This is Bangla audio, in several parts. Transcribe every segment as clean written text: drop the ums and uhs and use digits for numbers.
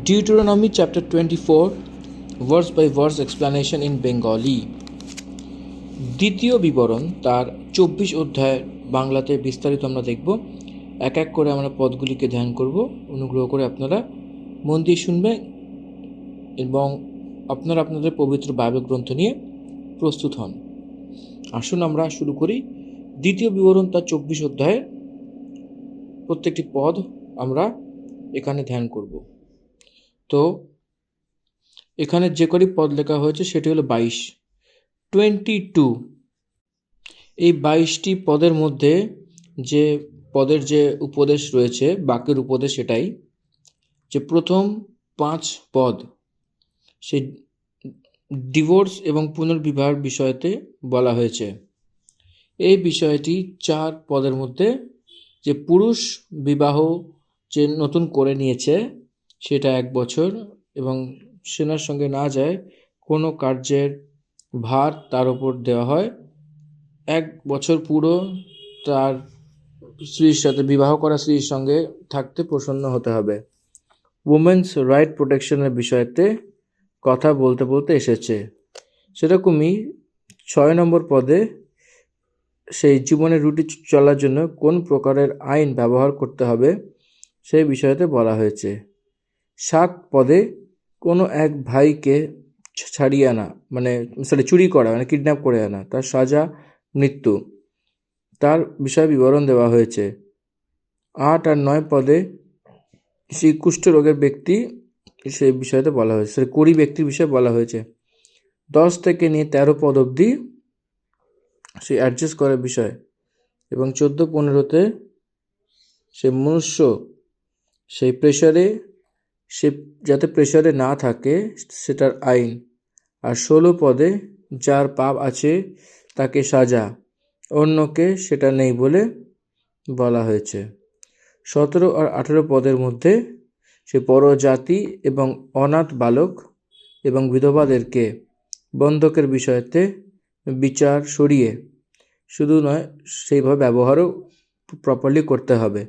Deuteronomy chapter 24, verse by verse explanation in Bengali. দ্বিতীয় বিবরণ তার 24 অধ্যায়ের বাংলাতে বিস্তারিত আমরা দেখব। এক এক করে আমরা পদগুলিকে ধ্যান করব। অনুগ্রহ করে আপনারা মন দিয়ে শুনবেন এবং আপনারা আপনাদের পবিত্র বাইবেল গ্রন্থ নিয়ে প্রস্তুত হন। আসুন আমরা শুরু করি। দ্বিতীয় বিবরণ তার 24 অধ্যায়ের প্রত্যেকটি পদ আমরা এখানে ধ্যান করব। তো এখানে যে কটি পদ লেখা হয়েছে সেটি হলো 22। এই 22টি পদের মধ্যে যে পদের যে উপদেশ রয়েছে, বাক্যের উপদেশ, সেটাই যে প্রথম 5 পদ সেই ডিভোর্স এবং পুনর্বিবাহের বিষয়তে বলা হয়েছে। এই বিষয়টি 4 পদের মধ্যে যে পুরুষ বিবাহ যে নতুন করে নিয়েছে সেটা 1 বছর এবং সেনার সঙ্গে না যায় কোনো কার্যের ভার তার উপর দেওয়া হয়। 1 বছর পুরো তার স্ত্রীর সাথে, বিবাহ করা স্ত্রীর সঙ্গে থাকতে প্রসন্ন হতে হবে। উমেন্স রাইট প্রোটেকশনের বিষয়তে কথা বলতে বলতে এসেছে। সেরকমই 6 নম্বর পদে সেই জীবনের রুটি চলার জন্য কোন প্রকারের আইন ব্যবহার করতে হবে সেই বিষয়তে বলা হয়েছে। 7 পদে কোনো এক ভাইকে ছাড়িয়ে আনা চুরি করা কিডন্যাপ করে আনা, তার সাজা মৃত্যু, তার বিষয়ে বিবরণ দেওয়া হয়েছে। 8 আর 9 পদে সেই কুষ্ঠরোগের ব্যক্তি সেই বিষয়তে বলা হয়েছে, সেই কুড়ি ব্যক্তির বিষয়ে বলা হয়েছে। 10 থেকে নিয়ে 13 পদ অবধি সেই অ্যাডজাস্ট করার বিষয় এবং 14-15তে সে মনুষ্য সেই প্রেশারে, সে যাতে প্রেশারে না থাকে সেটার আইন। আর 16 পদে যার পাপ আছে তাকে সাজা, অন্যকে সেটা নেই বলে বলা হয়েছে। 17 আর 18 পদের মধ্যে সে পরজাতি এবং অনাথ বালক এবং বিধবাদেরকে বন্ধকের বিষয়তে বিচার সরিয়ে শুধু নয় সেইভাবে ব্যবহারও প্রপারলি করতে হবে।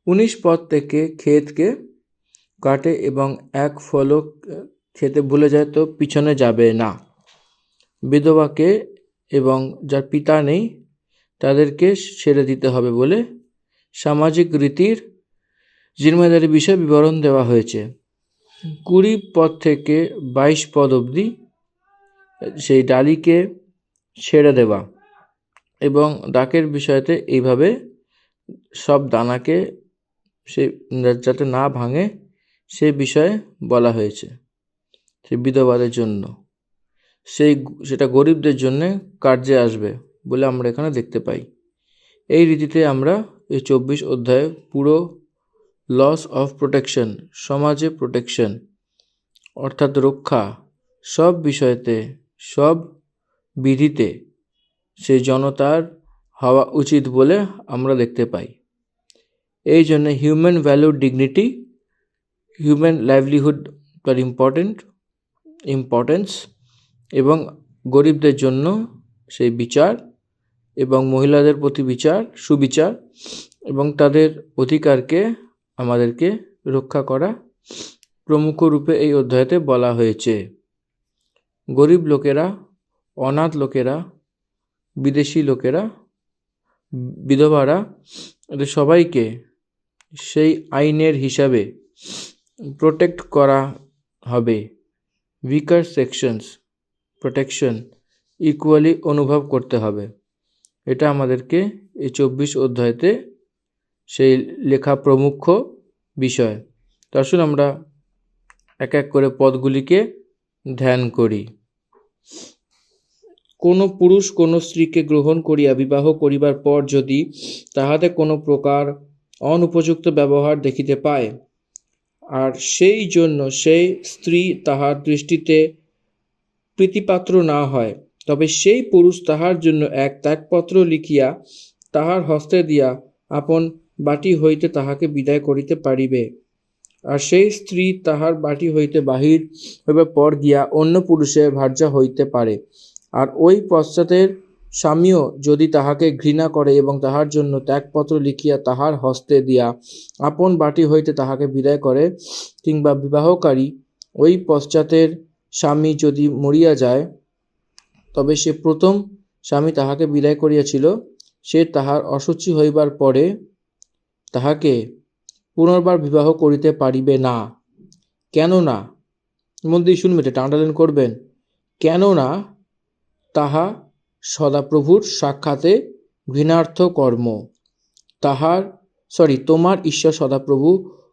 19 পদ থেকে ক্ষেতকে কাটে এবং এক ফলও খেতে ভুলে যায় তো পিছনে যাবে না। বিধবাকে এবং যার পিতা নেই তাদেরকে ছেড়ে দিতে হবে বলে সামাজিক রীতির জিম্মেদারি বিষয়ে বিবরণ দেওয়া হয়েছে। 20 পদ থেকে 22 পদ অবধি সেই ডালিকে ছেড়ে দেওয়া এবং ডাকের বিষয়তে এইভাবে সব দানাকে সে যাতে না ভাঙে সে বিষয়ে বলা হয়েছে। সেই বিধবাদের জন্য সেটা গরিবদের জন্য কার্যে আসবে বলে আমরা এখানে দেখতে পাই। এই রীতিতে আমরা এই 24 অধ্যায়ে পুরো লস অফ প্রোটেকশন, সমাজে প্রোটেকশন অর্থাৎ রক্ষা, সব বিষয়তে, সব বিধিতে সেই জনতার হওয়া উচিত বলে আমরা দেখতে পাই। এই জন্য human value, dignity, human livelihood তার ইম্পর্টেন্স এবং গরিবদের জন্য সেই বিচার এবং মহিলাদের প্রতি সুবিচার এবং তাদের অধিকারকে আমাদেরকে রক্ষা করা প্রমুখ রূপে এই অধ্যায়তে বলা হয়েছে। গরিব লোকেরা, অনাথ লোকেরা, বিদেশি লোকেরা, বিধবারা, এদের সবাইকে সেই আইনের হিসাবে প্রোটেক্ট করা হবে। উইকার সেকশনস প্রোটেকশন ইকুয়ালি অনুভব করতে হবে। এটা আমাদেরকে এই 24 অধ্যায়তে সেই লেখা প্রমুখ বিষয়। তো আসুন আমরা এক এক করে পদগুলিকে ধ্যান করি। কোনো পুরুষ কোনো স্ত্রীকে গ্রহণ করিয়া বিবাহ করিবার পর যদি তাহাতে কোনো প্রকার অনুপযুক্ত ব্যবহার দেখিতে পায়, আর সেই জন্য সেই স্ত্রী তাহার দৃষ্টিতে প্রীতিপাত্র না হয়, তবে সেই পুরুষ তাহার জন্য এক ত্যাগপত্র লিখিয়া তাহার হস্তে দিয়া আপন বাটি হইতে তাহাকে বিদায় করিতে পারিবে। আর সেই স্ত্রী তাহার বাটি হইতে বাহির হইবার পর গিয়া অন্য পুরুষের ভার্যা হইতে পারে। আর ওই পশ্চাতের স্বামীও যদি তাহাকে ঘৃণা করে এবং তাহার জন্য ত্যাগপত্র লিখিয়া তাহার হস্তে দিয়া আপন বাটি হইতে তাহাকে বিদায় করে, কিংবা বিবাহকারী ওই পশ্চাতের স্বামী যদি মরিয়া যায়, তবে সে প্রথম স্বামী তাহাকে বিদায় করিয়াছিল, সে তাহার অশুচি হইবার পরে তাহাকে পুনর্বার বিবাহ করিতে পারিবে না। কেননা, মন দিয়ে শুনবেন, এটা আন্ডারলাইন করবেন, কেননা তাহা সদাপ্রভুর সাক্ষাতে ঘৃণার্থ কর্ম। তোমার ঈশ্বর সদাপ্রভু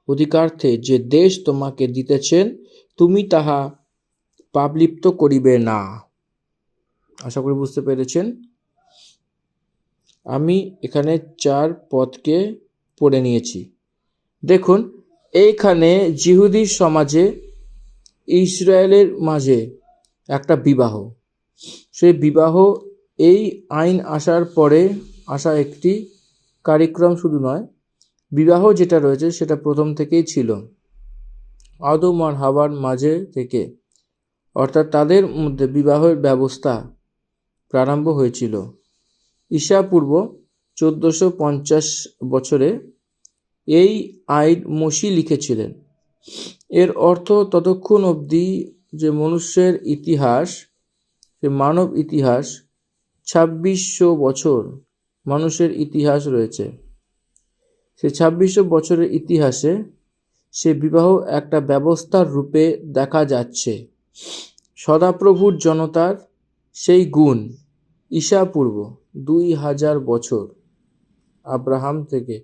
অধিকার্থে যে দেশ তোমাকে দিতেছেন, তুমি তাহা পাপলিপ্ত করিবে না। আশা করি বুঝতে পেরেছেন। আমি এখানে 4 পদকে পড়ে নিয়েছি। দেখুন, এইখানে জিহুদি সমাজে ইসরায়েলের মাঝে একটা বিবাহ, সেই বিবাহ এই আইন আসার পরে আসা একটি কার্যক্রম শুধু নয়, বিবাহ যেটা রয়েছে সেটা প্রথম থেকেই ছিল, আদম আর হাওয়ার মাঝে থেকে, অর্থাৎ তাদের মধ্যে বিবাহের ব্যবস্থা প্রারম্ভ হয়েছিল। ঈশাপূর্ব 1450 বছরে এই আইন মসি লিখেছিলেন। এর অর্থ ততক্ষণ অবধি যে মনুষ্যের ইতিহাস, যে মানব ইতিহাস 2600 বছর মানুষের ইতিহাস রয়েছে, সে 2600 বছরের ইতিহাসে সে বিবাহ একটা ব্যবস্থার রূপে দেখা যাচ্ছে। সদাপ্রভুর জনতার সেই গুণ ঈশাপূর্ব 2000 বছর আব্রাহাম থেকে,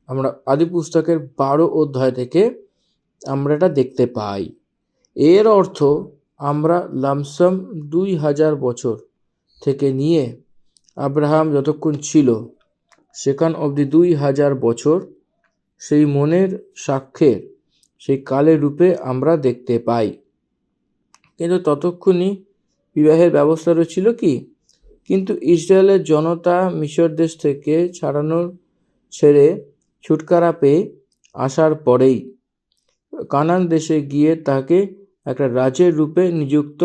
আমরা আদি পুস্তকের 12 অধ্যায় থেকে আমরা এটা দেখতে পাই। এর অর্থ আমরা লামসাম 2000 বছর থেকে নিয়ে আব্রাহাম যতক্ষণ ছিল সেখান অবধি 2000 বছর সেই মনের সাক্ষ্যের সেই কালের রূপে আমরা দেখতে পাই। কিন্তু ততক্ষণই বিবাহের ব্যবস্থা ছিল কি? কিন্তু ইসরায়েলের জনতা মিশর দেশ থেকে ছেড়ে ছুটকারা পেয়ে আসার পরেই কানান দেশে গিয়ে তাকে একটা রাজের রূপে নিযুক্ত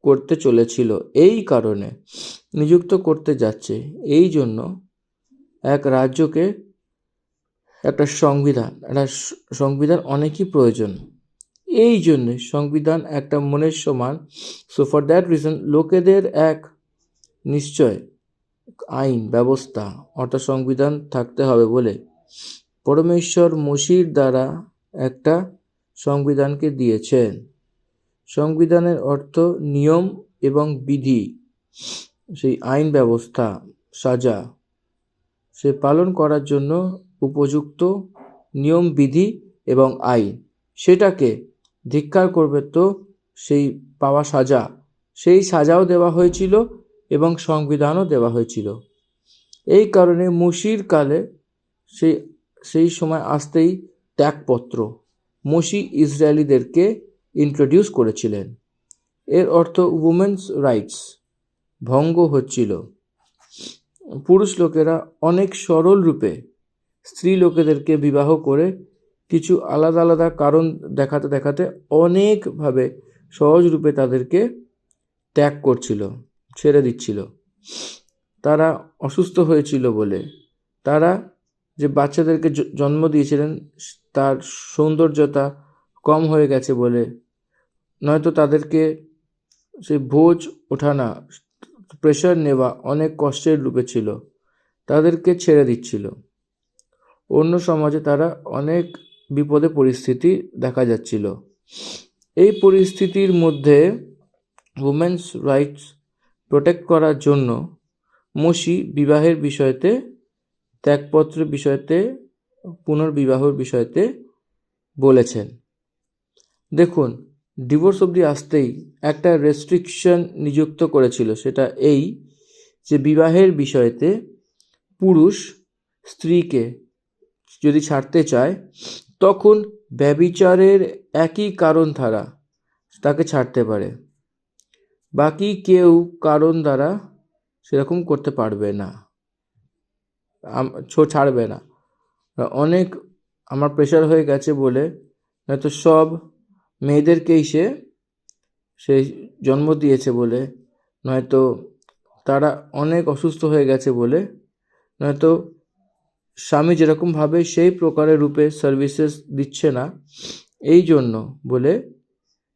করতে চলেছিল। এই কারণে নিযুক্ত করতে যাচ্ছে, এই জন্য এক রাজ্যকে একটা সংবিধান অনেকই প্রয়োজন। এই জন্যে সংবিধান একটা মনের সমান। সো ফর দ্যাট রিজন লোকেদের এক নিশ্চয় আইন ব্যবস্থা অর্থাৎ সংবিধান থাকতে হবে বলে পরমেশ্বর মসির দ্বারা একটা সংবিধানকে দিয়েছেন। সংবিধানের অর্থ নিয়ম এবং বিধি, সেই আইন ব্যবস্থা, সাজা, সে পালন করার জন্য উপযুক্ত নিয়ম বিধি এবং আইন, সেটাকে ধিক্কার করবে তো সেই পাওয়া সাজা, সেই সাজাও দেওয়া হয়েছিল এবং সংবিধানও দেওয়া হয়েছিল। এই কারণে মসির কালে সেই সময় আসতেই ত্যাগপত্র মসি ইসরায়েলিদেরকে ইন্ট্রোডিউস করেছিলেন। এর অর্থ উমেন্স রাইটস ভঙ্গ হচ্ছিল। পুরুষ লোকেরা অনেক সরল রূপে স্ত্রী লোকেদেরকে বিবাহ করে কিছু আলাদা আলাদা কারণ দেখাতে দেখাতে অনেকভাবে সহজ রূপে তাদেরকে ত্যাগ করছিল, ছেড়ে দিচ্ছিল। তারা অসুস্থ হয়েছিল বলে, তারা যে বাচ্চাদেরকে জন্ম দিয়েছিলেন তার সৌন্দর্যতা কম হয়ে গেছে বলে, নয়তো তাদেরকে সেই ভোজ ওঠানা, প্রেশার নেওয়া অনেক কষ্টের রূপে ছিল, তাদেরকে ছেড়ে দিচ্ছিল। অন্য সমাজে তারা অনেক বিপদে পরিস্থিতি দেখা যাচ্ছিল। এই পরিস্থিতির মধ্যে উমেন্স রাইটস প্রোটেক্ট করার জন্য মসি বিবাহের বিষয়তে, ত্যাগপত্রের বিষয়তে, পুনর্বিবাহের বিষয়তে বলেছেন। দেখুন, ডিভোর্স অবধি আসতেই একটা রেস্ট্রিকশন নিযুক্ত করেছিল, সেটা এই যে বিবাহের বিষয়তে পুরুষ স্ত্রীকে যদি ছাড়তে চায় তখন ব্যভিচারের একই কারণ দ্বারা তাকে ছাড়তে পারে, বাকি কেউ কারণ দ্বারা সেরকম করতে পারবে না, ছাড়বে না। অনেক আমার প্রেশার হয়ে গেছে বলে নয়তো সব মেয়েদেরকেই সে জন্ম দিয়েছে বলে, নয়তো তারা অনেক অসুস্থ হয়ে গেছে বলে, নয়তো স্বামী যেরকম ভাবে সেই প্রকারের রূপে সার্ভিসেস দিচ্ছে না, এই জন্য বলে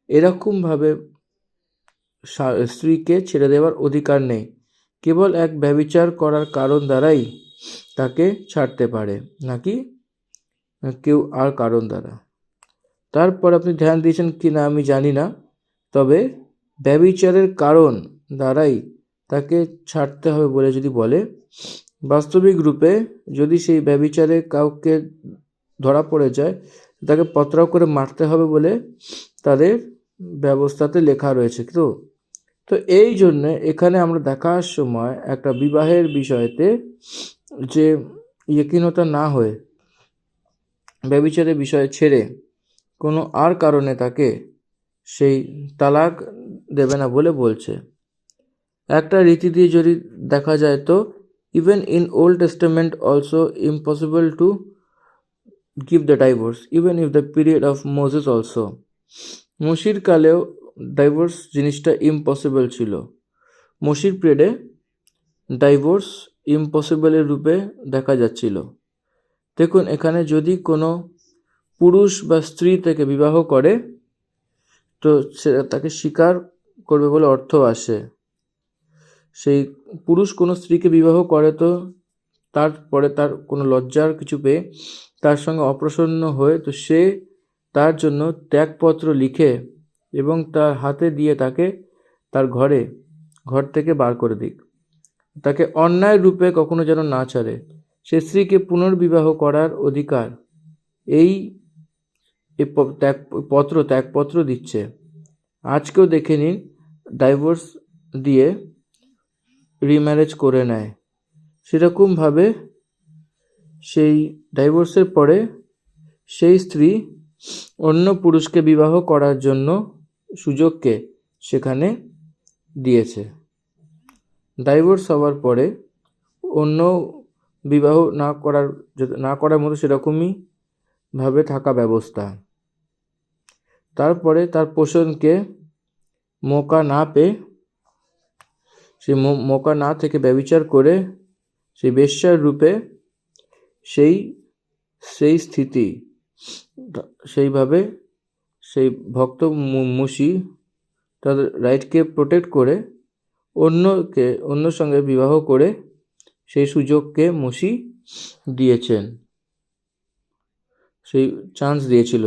এরকমভাবে স্ত্রীকে ছেড়ে দেওয়ার অধিকার নেই। কেবল এক ব্যভিচার করার কারণ দ্বারাই তাকে ছাড়তে পারে, নাকি কেউ আর কারণ দ্বারা। তারপর আপনি ধ্যান দিয়েছেন কি না আমি জানি না, তবে ব্যভিচারের কারণ দ্বারাই তাকে ছাড়তে হবে বলে যদি বলে, বাস্তবিক রূপে যদি সেই ব্যভিচারে কাউকে ধরা পড়ে যায়, তাকে পত্রাও করে মারতে হবে বলে তাদের ব্যবস্থাতে লেখা রয়েছে। তো এই জন্যে এখানে আমরা দেখার সময় একটা বিবাহের বিষয়তে যে ইয়কিনতা না হয়ে ব্যভিচারের বিষয় ছেড়ে কোনো আর কারণে তাকে সেই তালাক দেবে না বলে বলছে। একটা রীতি দিয়ে যদি দেখা যায় তো even in Old Testament also impossible to give the divorce even if the period of Moses also. মসির কালেও ডাইভোর্স জিনিসটা ইম্পসিবল ছিল। মসির পিরিয়ডে ডাইভোর্স ইম্পসিবলের রূপে দেখা যাচ্ছিল। দেখুন, এখানে যদি কোনো পুরুষ বা স্ত্রী থেকে বিবাহ করে তো সে তাকে স্বীকার করবে বলে অর্থ আসে। সেই পুরুষ কোনো স্ত্রীকে বিবাহ করে তো তারপরে তার কোনো লজ্জার কিছু পেয়ে তার সঙ্গে অপ্রসন্ন হয়ে তো সে তার জন্য ত্যাগপত্র লিখে এবং তার হাতে দিয়ে তাকে তার ঘর থেকে বার করে দিক, তাকে অন্যায় রূপে কখনো যেন না ছাড়ে। সে স্ত্রীকে পুনর্বিবাহ করার অধিকার এই ত্যাগপত্র দিচ্ছে। আজকেও দেখে নিন, ডাইভোর্স দিয়ে রিম্যারেজ করে নেয়। সেরকমভাবে সেই ডাইভোর্সের পরে সেই স্ত্রী অন্য পুরুষকে বিবাহ করার জন্য সুযোগকে সেখানে দিয়েছে। ডাইভোর্স হওয়ার পরে অন্য বিবাহ না করার মতো সেরকমই ভাবে থাকা ব্যবস্থা। তারপরে তার পোষণকে মৌকা না পেয়ে সেই মৌকা না থেকে ব্যভিচার করে সেই বেশ্যার রূপে সেই স্থিতি সেইভাবে সেই ভক্ত মুশি তাদের রাইটকে প্রোটেক্ট করে অন্য সঙ্গে বিবাহ করে সেই সুযোগকে মুশি দিয়েছেন, সেই চান্স দিয়েছিল।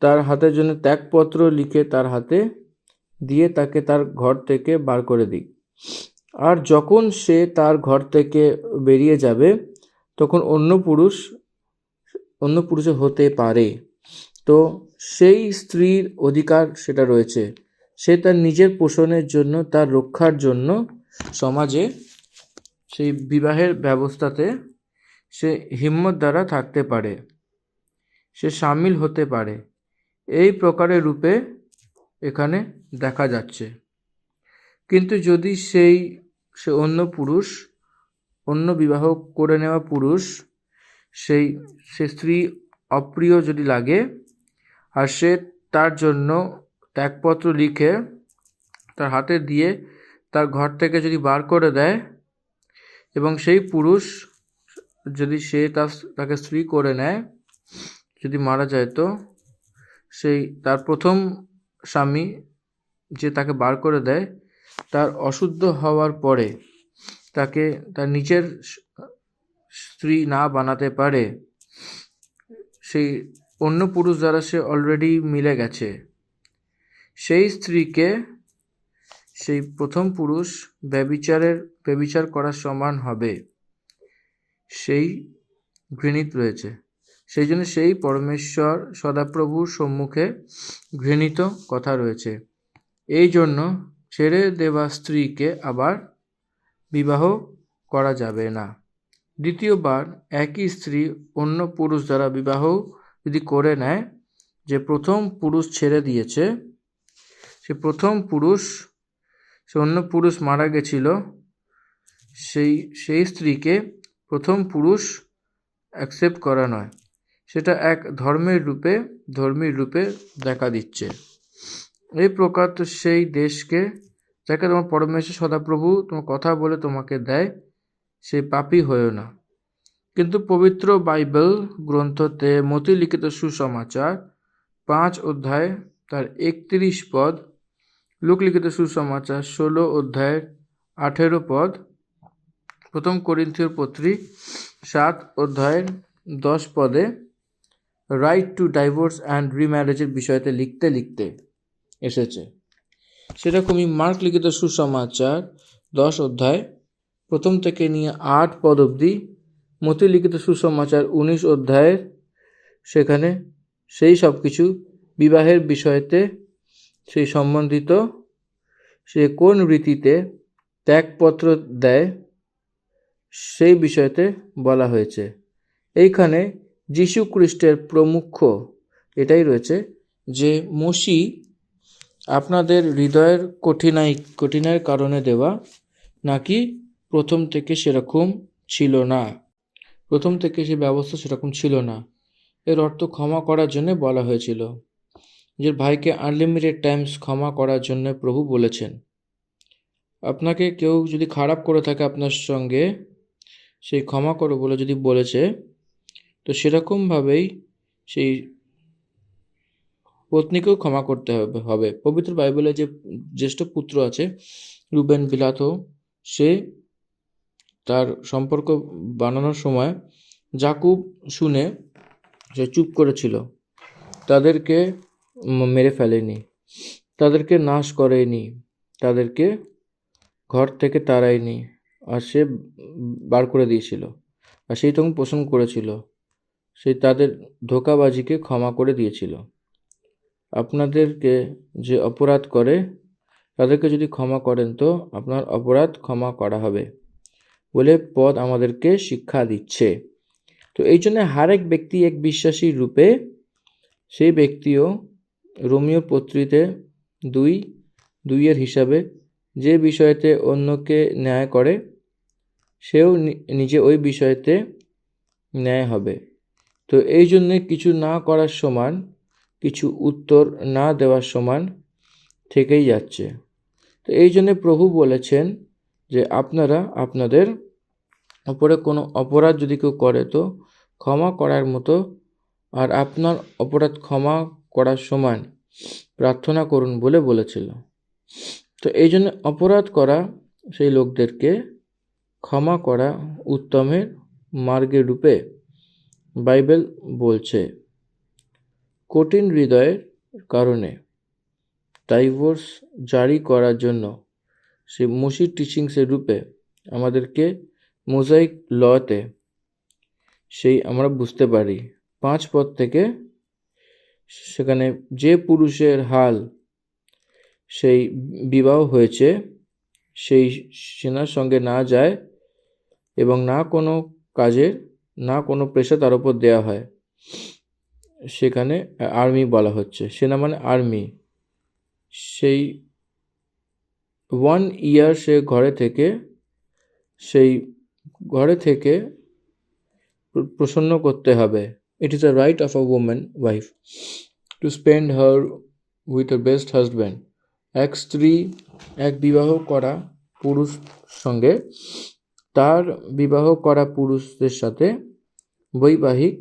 তার হাতের জন্য ত্যাগপত্র লিখে তার হাতে দিয়ে তাকে তার ঘর থেকে বার করে দিক। আর যখন সে তার ঘর থেকে বেরিয়ে যাবে তখন অন্য পুরুষে হতে পারে, তো সেই স্ত্রীর অধিকার সেটা রয়েছে। সে তার নিজের পোষণের জন্য, তার রক্ষার জন্য সমাজে সেই বিবাহের ব্যবস্থাতে সে হিম্মত দ্বারা থাকতে পারে, সে সামিল হতে পারে। এই প্রকারের রূপে এখানে দেখা যাচ্ছে। কিন্তু যদি সে অন্য বিবাহ করে নেওয়া পুরুষ সে স্ত্রী অপ্রিয় যদি লাগে আর সে তার জন্য ত্যাগপত্র লিখে তার হাতে দিয়ে তার ঘর থেকে যদি বার করে দেয় এবং সেই পুরুষ যদি তাকে স্ত্রী করে নেয়, যদি মারা যায় তো তার প্রথম স্বামী যে তাকে বার করে দেয় তার অশুদ্ধ হওয়ার পরে তাকে তার নিজের স্ত্রী না বানাতে পারে, সেই অন্য পুরুষ দ্বারা সে অলরেডি মিলে গেছে, সেই স্ত্রীকে সেই প্রথম পুরুষ ব্যভিচার করার সমান হবে, সেই ঘৃণিত রয়েছে। সেই জন্য সেই পরমেশ্বর সদাপ্রভুর সম্মুখে ঘৃণিত কথা রয়েছে। এই জন্য ছেড়ে দেওয়া স্ত্রীকে আবার বিবাহ করা যাবে না। দ্বিতীয়বার একই স্ত্রী অন্য পুরুষ দ্বারা বিবাহ যদি করে নেয়, যে প্রথম পুরুষ ছেড়ে দিয়েছে সে প্রথম পুরুষ, সে অন্য পুরুষ মারা গেছিল, সেই স্ত্রীকে প্রথম পুরুষ অ্যাকসেপ্ট করা নয়, সেটা এক ধর্মীর রূপে দেখা দিচ্ছে। এই প্রকার তো সেই দেশকে যাকে তোমার পরমেশ্বর সদাপ্রভু তোমার কথা বলে তোমাকে দেয়, সেই পাপী হয়েও না। কিন্তু পবিত্র বাইবেল গ্রন্থতে মতি লিখিত সুসমাচার 5 অধ্যায় তার 31 পদ, লুক লিখিত সুসমাচার 16 অধ্যায়ের 18 পদ, প্রথম করিন্থীয় পত্রী 7 অধ্যায়ের 10 পদে রাইট টু ডাইভোর্স অ্যান্ড রিম্যারেজের বিষয়তে লিখতে লিখতে এসেছে। সেরকমই মার্ক লিখিত সুসমাচার 10 অধ্যায় প্রথম থেকে নিয়ে 8 পদ অবধি, মতি লিখিত সুসমাচার 19 অধ্যায়ের সেখানে সেই সব কিছু বিবাহের বিষয়তে সেই সম্বন্ধিত সে কোন রীতিতে ত্যাগপত্র দেয় সেই বিষয়তে বলা হয়েছে। এইখানে যীশু খ্রিস্টের প্রমুখ এটাই রয়েছে যে মসি আপনাদের হৃদয়ের কঠিনের কারণে দেওয়া, নাকি প্রথম থেকে সেরকম ছিল না, প্রথম থেকে সে ব্যবস্থা সেরকম ছিল না। এর অর্থ ক্ষমা করার জন্য বলা হয়েছিল, যে ভাইকে আনলিমিটেড টাইমস ক্ষমা করার জন্য প্রভু বলেছেন। আপনাকে কেউ যদি খারাপ করে থাকে আপনার সঙ্গে, সেই ক্ষমা করো বলে যদি বলেছে, তো সেরকমভাবেই সেই পত্নীকেও ক্ষমা করতে হবে। পবিত্র বাইবেলে যে জ্যেষ্ঠ পুত্র আছে রুবেন বিলাতো, সে তার সম্পর্ক বানানোর সময় যাকুব শুনে সে চুপ করেছিল, তাদেরকে মেরে ফেলেনি, তাদেরকে নাশ করেনি, তাদেরকে ঘর থেকে তাড়ায়নি, আর সে বার করে দিয়েছিল, আর সেই তখন পোষণ করেছিল, সেই তাদের ধোঁকাবাজিকে ক্ষমা করে দিয়েছিল। আপনাদেরকে যে অপরাধ করে তাদেরকে যদি ক্ষমা করেন তো আপনার অপরাধ ক্ষমা করা হবে বলে পদ আমাদেরকে শিক্ষা দিচ্ছে। তো এই জন্য হারেক ব্যক্তি এক বিশ্বাসী রূপে, সেই ব্যক্তিও রোমীয় পত্রিতে 2:2 হিসাবে যে বিষয়তে অন্যকে ন্যায় করে, সেও নিজে ওই বিষয়তে ন্যায় হবে। তো এই জন্যে কিছু না করার সমান, কিছু উত্তর না দেওয়ার সমান থেকেই যাচ্ছে। তো এই জন্যে প্রভু বলেছেন যে আপনারা আপনাদের উপরে কোনো অপরাধ যদি কেউ করে তো ক্ষমা করার মতো, আর আপনার অপরাধ ক্ষমা করার সমান প্রার্থনা করুন বলে বলেছিল। তো এই জন্য অপরাধ করা সেই লোকদেরকে ক্ষমা করা উত্তমের মার্গের রূপে বাইবেল বলছে। কঠিন হৃদয়ের কারণে ডাইভোর্স জারি করার জন্য সেই মসির টিচিংসের রূপে আমাদেরকে মোজাইক লতে সেই আমরা বুঝতে পারি 5 পদ থেকে, সেখানে যে পুরুষের হাল সেই বিবাহ হয়েছে সেই সেনার সঙ্গে না যায় এবং না কোনো কাজের না কোনো প্রেশার তার উপর দেওয়া হয়, সেখানে আর্মি বলা হচ্ছে, সেনা মানে আর্মি। সেই 1 ইয়ার সে ঘরে থেকে প্রসন্ন করতে হবে। It is a right of a woman wife to spend her with a best husband. এক স্ত্রী এক বিবাহ করা পুরুষ সঙ্গে তার বিবাহ করা পুরুষদের সাথে বৈবাহিক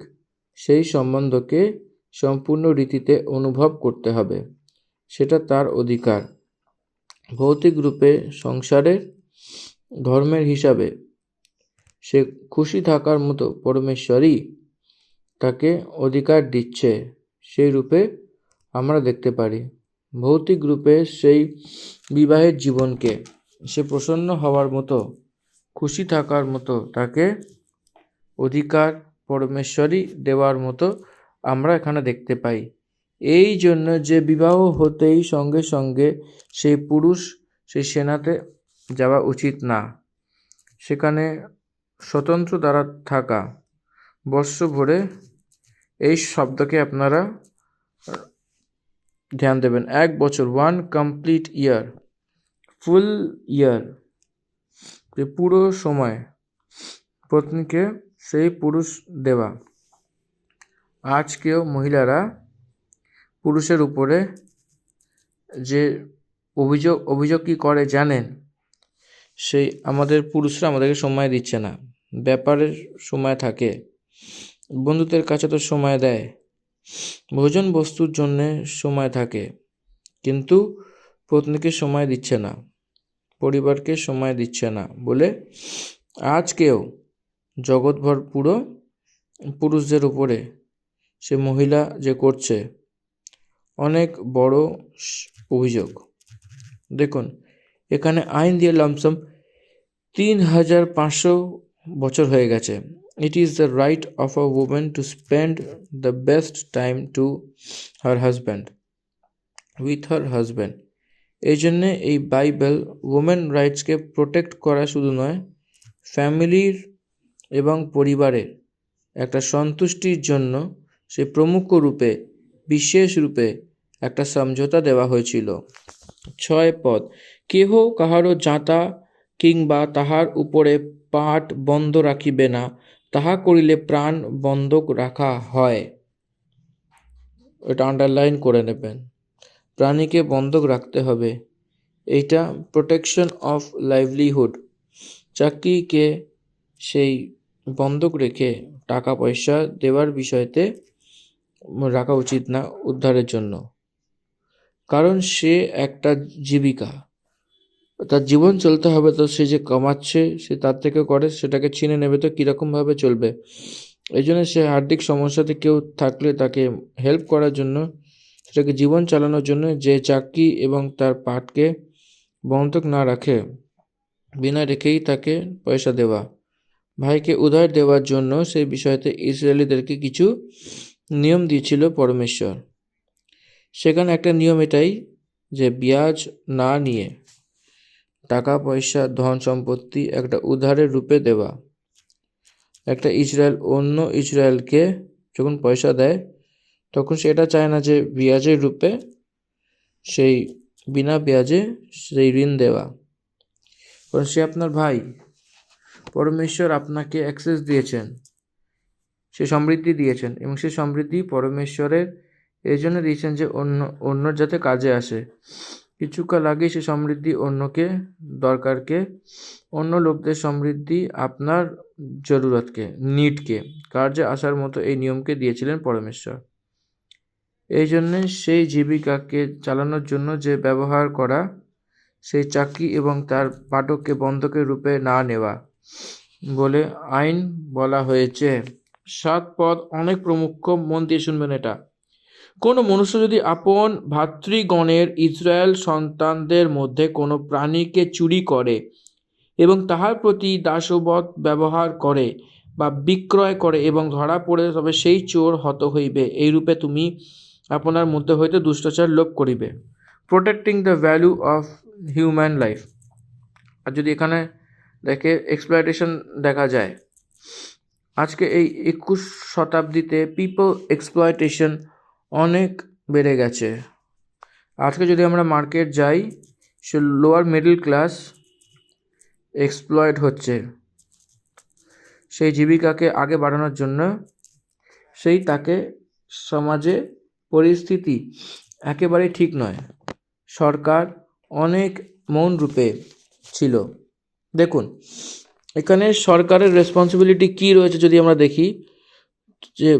সেই সম্বন্ধকে সম্পূর্ণ রীতিতে অনুভব করতে হবে, সেটা তার অধিকার। ভৌতিক রূপে সংসারের ধর্মের হিসাবে সে খুশি থাকার মতো পরমেশ্বরই তাকে অধিকার দিচ্ছে, সেই রূপে আমরা দেখতে পারি। ভৌতিক রূপে সেই বিবাহের জীবনকে সে প্রসন্ন হওয়ার মতো, খুশি থাকার মতো তাকে অধিকার পরমেশ্বরই দেওয়ার মতো আমরা এখানে দেখতে পাই। এই জন্য যে বিবাহ হতেই সঙ্গে সঙ্গে সেই পুরুষ সেই সেনাতে যাওয়া উচিত না, সেখানে স্বতন্ত্র দ্বারা থাকা বর্ষ ভরে, এই শব্দকে আপনারা ধ্যান দেবেন। 1 বছর, 1 কমপ্লিট ইয়ার, ফুল ইয়ার, যে পুরো সময় পত্নীকে সেই পুরুষ দেওয়া। আজকেও মহিলারা পুরুষের উপরে যে অভিযোগ কি করে জানেন? সেই আমাদের পুরুষরা আমাদেরকে সময় দিচ্ছে না, ব্যাপারের সময় থাকে, বন্ধুদের কাছে তো সময় দেয়, ভোজন বস্তুর জন্যে সময় থাকে, কিন্তু পত্নীকে সময় দিচ্ছে না, পরিবারকে সময় দিচ্ছে না বলে আজকেও জগৎভর পুরো পুরুষদের উপরে সে মহিলা যে করছে অনেক বড় অভিযোগ। দেখুন এখানে আইন দিয়ে লমসম 3,500 বছর হয়ে গেছে। It is the right of a women to spend the best time to her husband with her husband. এই জন্যে এই বাইবেল ওমেন রাইটসকে প্রোটেক্ট করা শুধু নয়, ফ্যামিলির এবং পরিবারের একটা সন্তুষ্টির জন্য সে প্রমুখ রূপে বিশেষ রূপে একটা সমঝোতা দেওয়া হয়েছিল। 6 পদ, কেহ কাহারও জাঁতা কিংবা তাহার উপরে পাট বন্ধ রাখিবে না, তাহা করিলে প্রাণ বন্ধক রাখা হয়। এটা আন্ডারলাইন করে নেবেন, প্রাণীকে বন্ধক রাখতে হবে। এইটা প্রোটেকশন অফ লাইভলিহুড। চাকরিকে সেই বন্ধক রেখে টাকা পয়সা দেওয়ার বিষয়তে রাখা উচিত না উদ্ধারের জন্য, কারণ সে একটা জীবিকা, তার জীবন চলতে হবে, তো সে যে কামাচ্ছে সে তার থেকে করে, সেটাকে ছিনে নেবে তো কীরকমভাবে চলবে। এই জন্য সে আর্থিক সমস্যাতে কেউ থাকলে তাকে হেল্প করার জন্য, সেটাকে জীবন চালানোর জন্য যে চাকরি এবং তার পাটকে বন্ধক না রাখে, বিনা রেখেই তাকে পয়সা দেওয়া, ভাইকে উধার দেওয়ার জন্য সেই বিষয়তে ইসরায়েলিদেরকে কিছু নিয়ম দিয়েছিল পরমেশ্বর। সেখানে একটা নিয়ম এটাই যে বিয়াজ না নিয়ে টাকা পয়সা ধন সম্পত্তি একটা উধারের রূপে দেওয়া। একটা ইসরায়েল অন্য ইসরায়েলকে যখন পয়সা দেয় তখন সেটা চায় না যে বিয়াজের রূপে সেই বিনা বিয়াজে সেই ঋণ দেওয়া, কারণ সে আপনার ভাই, পরমেশ্বর আপনাকে অ্যাক্সেস দিয়েছেন, সে সমৃদ্ধি দিয়েছেন এবং সে সমৃদ্ধি পরমেশ্বরের এই জন্য দিয়েছেন যে অন্যর যাতে কাজে আসে। কিছুকাল আগে সে সমৃদ্ধি অন্যকে দরকারকে, অন্য লোকদের সমৃদ্ধি আপনার জরুরতকে, নিডকে কার্যে আসার মতো এই নিয়মকে দিয়েছিলেন পরমেশ্বর। এই জন্যে সেই জীবিকাকে চালানোর জন্য যে ব্যবহার করা, সেই চাকরি এবং তার পাঠককে বন্ধকের রূপে না নেওয়া বলে আইন বলা হয়েছে। 7 পদ অনেক প্রমুখ, মন দিয়ে শুনবেন এটা। কোনো মনুষ্য যদি আপন ভাতৃগণের ইসরায়েল সন্তানদের মধ্যে কোনো প্রাণীকে চুরি করে এবং তাহার প্রতি দাসবৎ ব্যবহার করে বা বিক্রয় করে এবং ধরা পড়ে, তবে সেই চোর হত হইবে। এইরূপে তুমি আপনার মধ্যে হইতে দুষ্টাচার লোপ করিবে। Protecting the value of human life. আর যদি এখানে দেখে এক্সপ্লয়টেশন দেখা যায়, আজকে এই 21 শতাব্দীতে পিপল এক্সপ্লয়টেশন অনেক বেড়ে গেছে। আজকে যদি আমরা মার্কেট যাই, সে লোয়ার মিডল ক্লাস এক্সপ্লয়েট হচ্ছে সেই জীবিকাকে আগে বাড়ানোর জন্য। সেই তাকে সমাজে পরিস্থিতি একেবারেই ঠিক নয়, সরকার অনেক মৌন রূপে ছিল। দেখুন এখানে সরকারের রেসপন্সিবিলিটি কী রয়েছে যদি আমরা দেখি, যে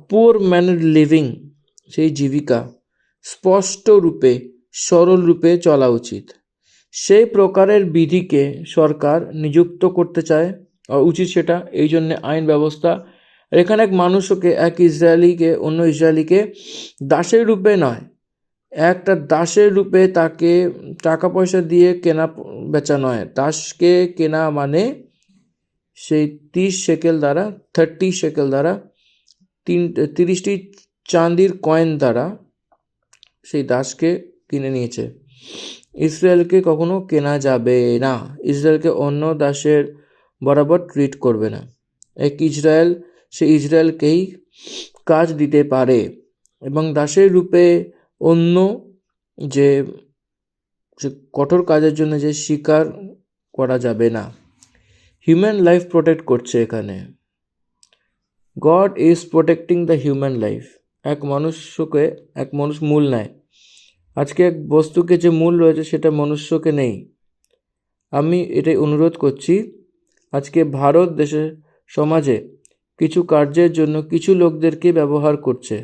পুয়ার ম্যানের লিভিং সেই জীবিকা স্পষ্ট রূপে সরল রূপে চলা উচিত, সেই প্রকারের বিধিকে সরকার নিযুক্ত করতে চায় উচিত সেটা। এই জন্যে আইন ব্যবস্থা, এখানে এক মানুষকে, এক ইসরায়েলিকে অন্য ইসরায়েলিকে দাসের রূপে নয়, একটা দাসের রূপে তাকে টাকা পয়সা দিয়ে কেনা বেচা নয়। দাসকে কেনা মানে সেই 30 শেকেল দ্বারা, 30 শেকেল দ্বারা, 30টি চাঁদির কয়েন দ্বারা সেই দাসকে কিনে নিয়েছে। ইসরায়েলকে কখনো কেনা যাবে না, ইসরায়েলকে অন্য দাসের বরাবর ট্রিট করবে না। এক ইসরায়েল সে ইসরায়েলকেই কাজ দিতে পারে এবং দাসের রূপে অন্য যে কঠোর কাজের জন্য যে স্বীকার করা যাবে না। হিউম্যান লাইফ প্রোটেক্ট করছে এখানে, god is protecting the human life. এক মানুষ মূল নেয়, আজকে এক বস্তুকে যে মূল রয়েছে সেটা মনুষ্যকে নেই। আমি এটাই অনুরোধ করছি, আজকে ভারত দেশে সমাজে কিছু কার্যের জন্য কিছু লোকদেরকে ব্যবহার করছে।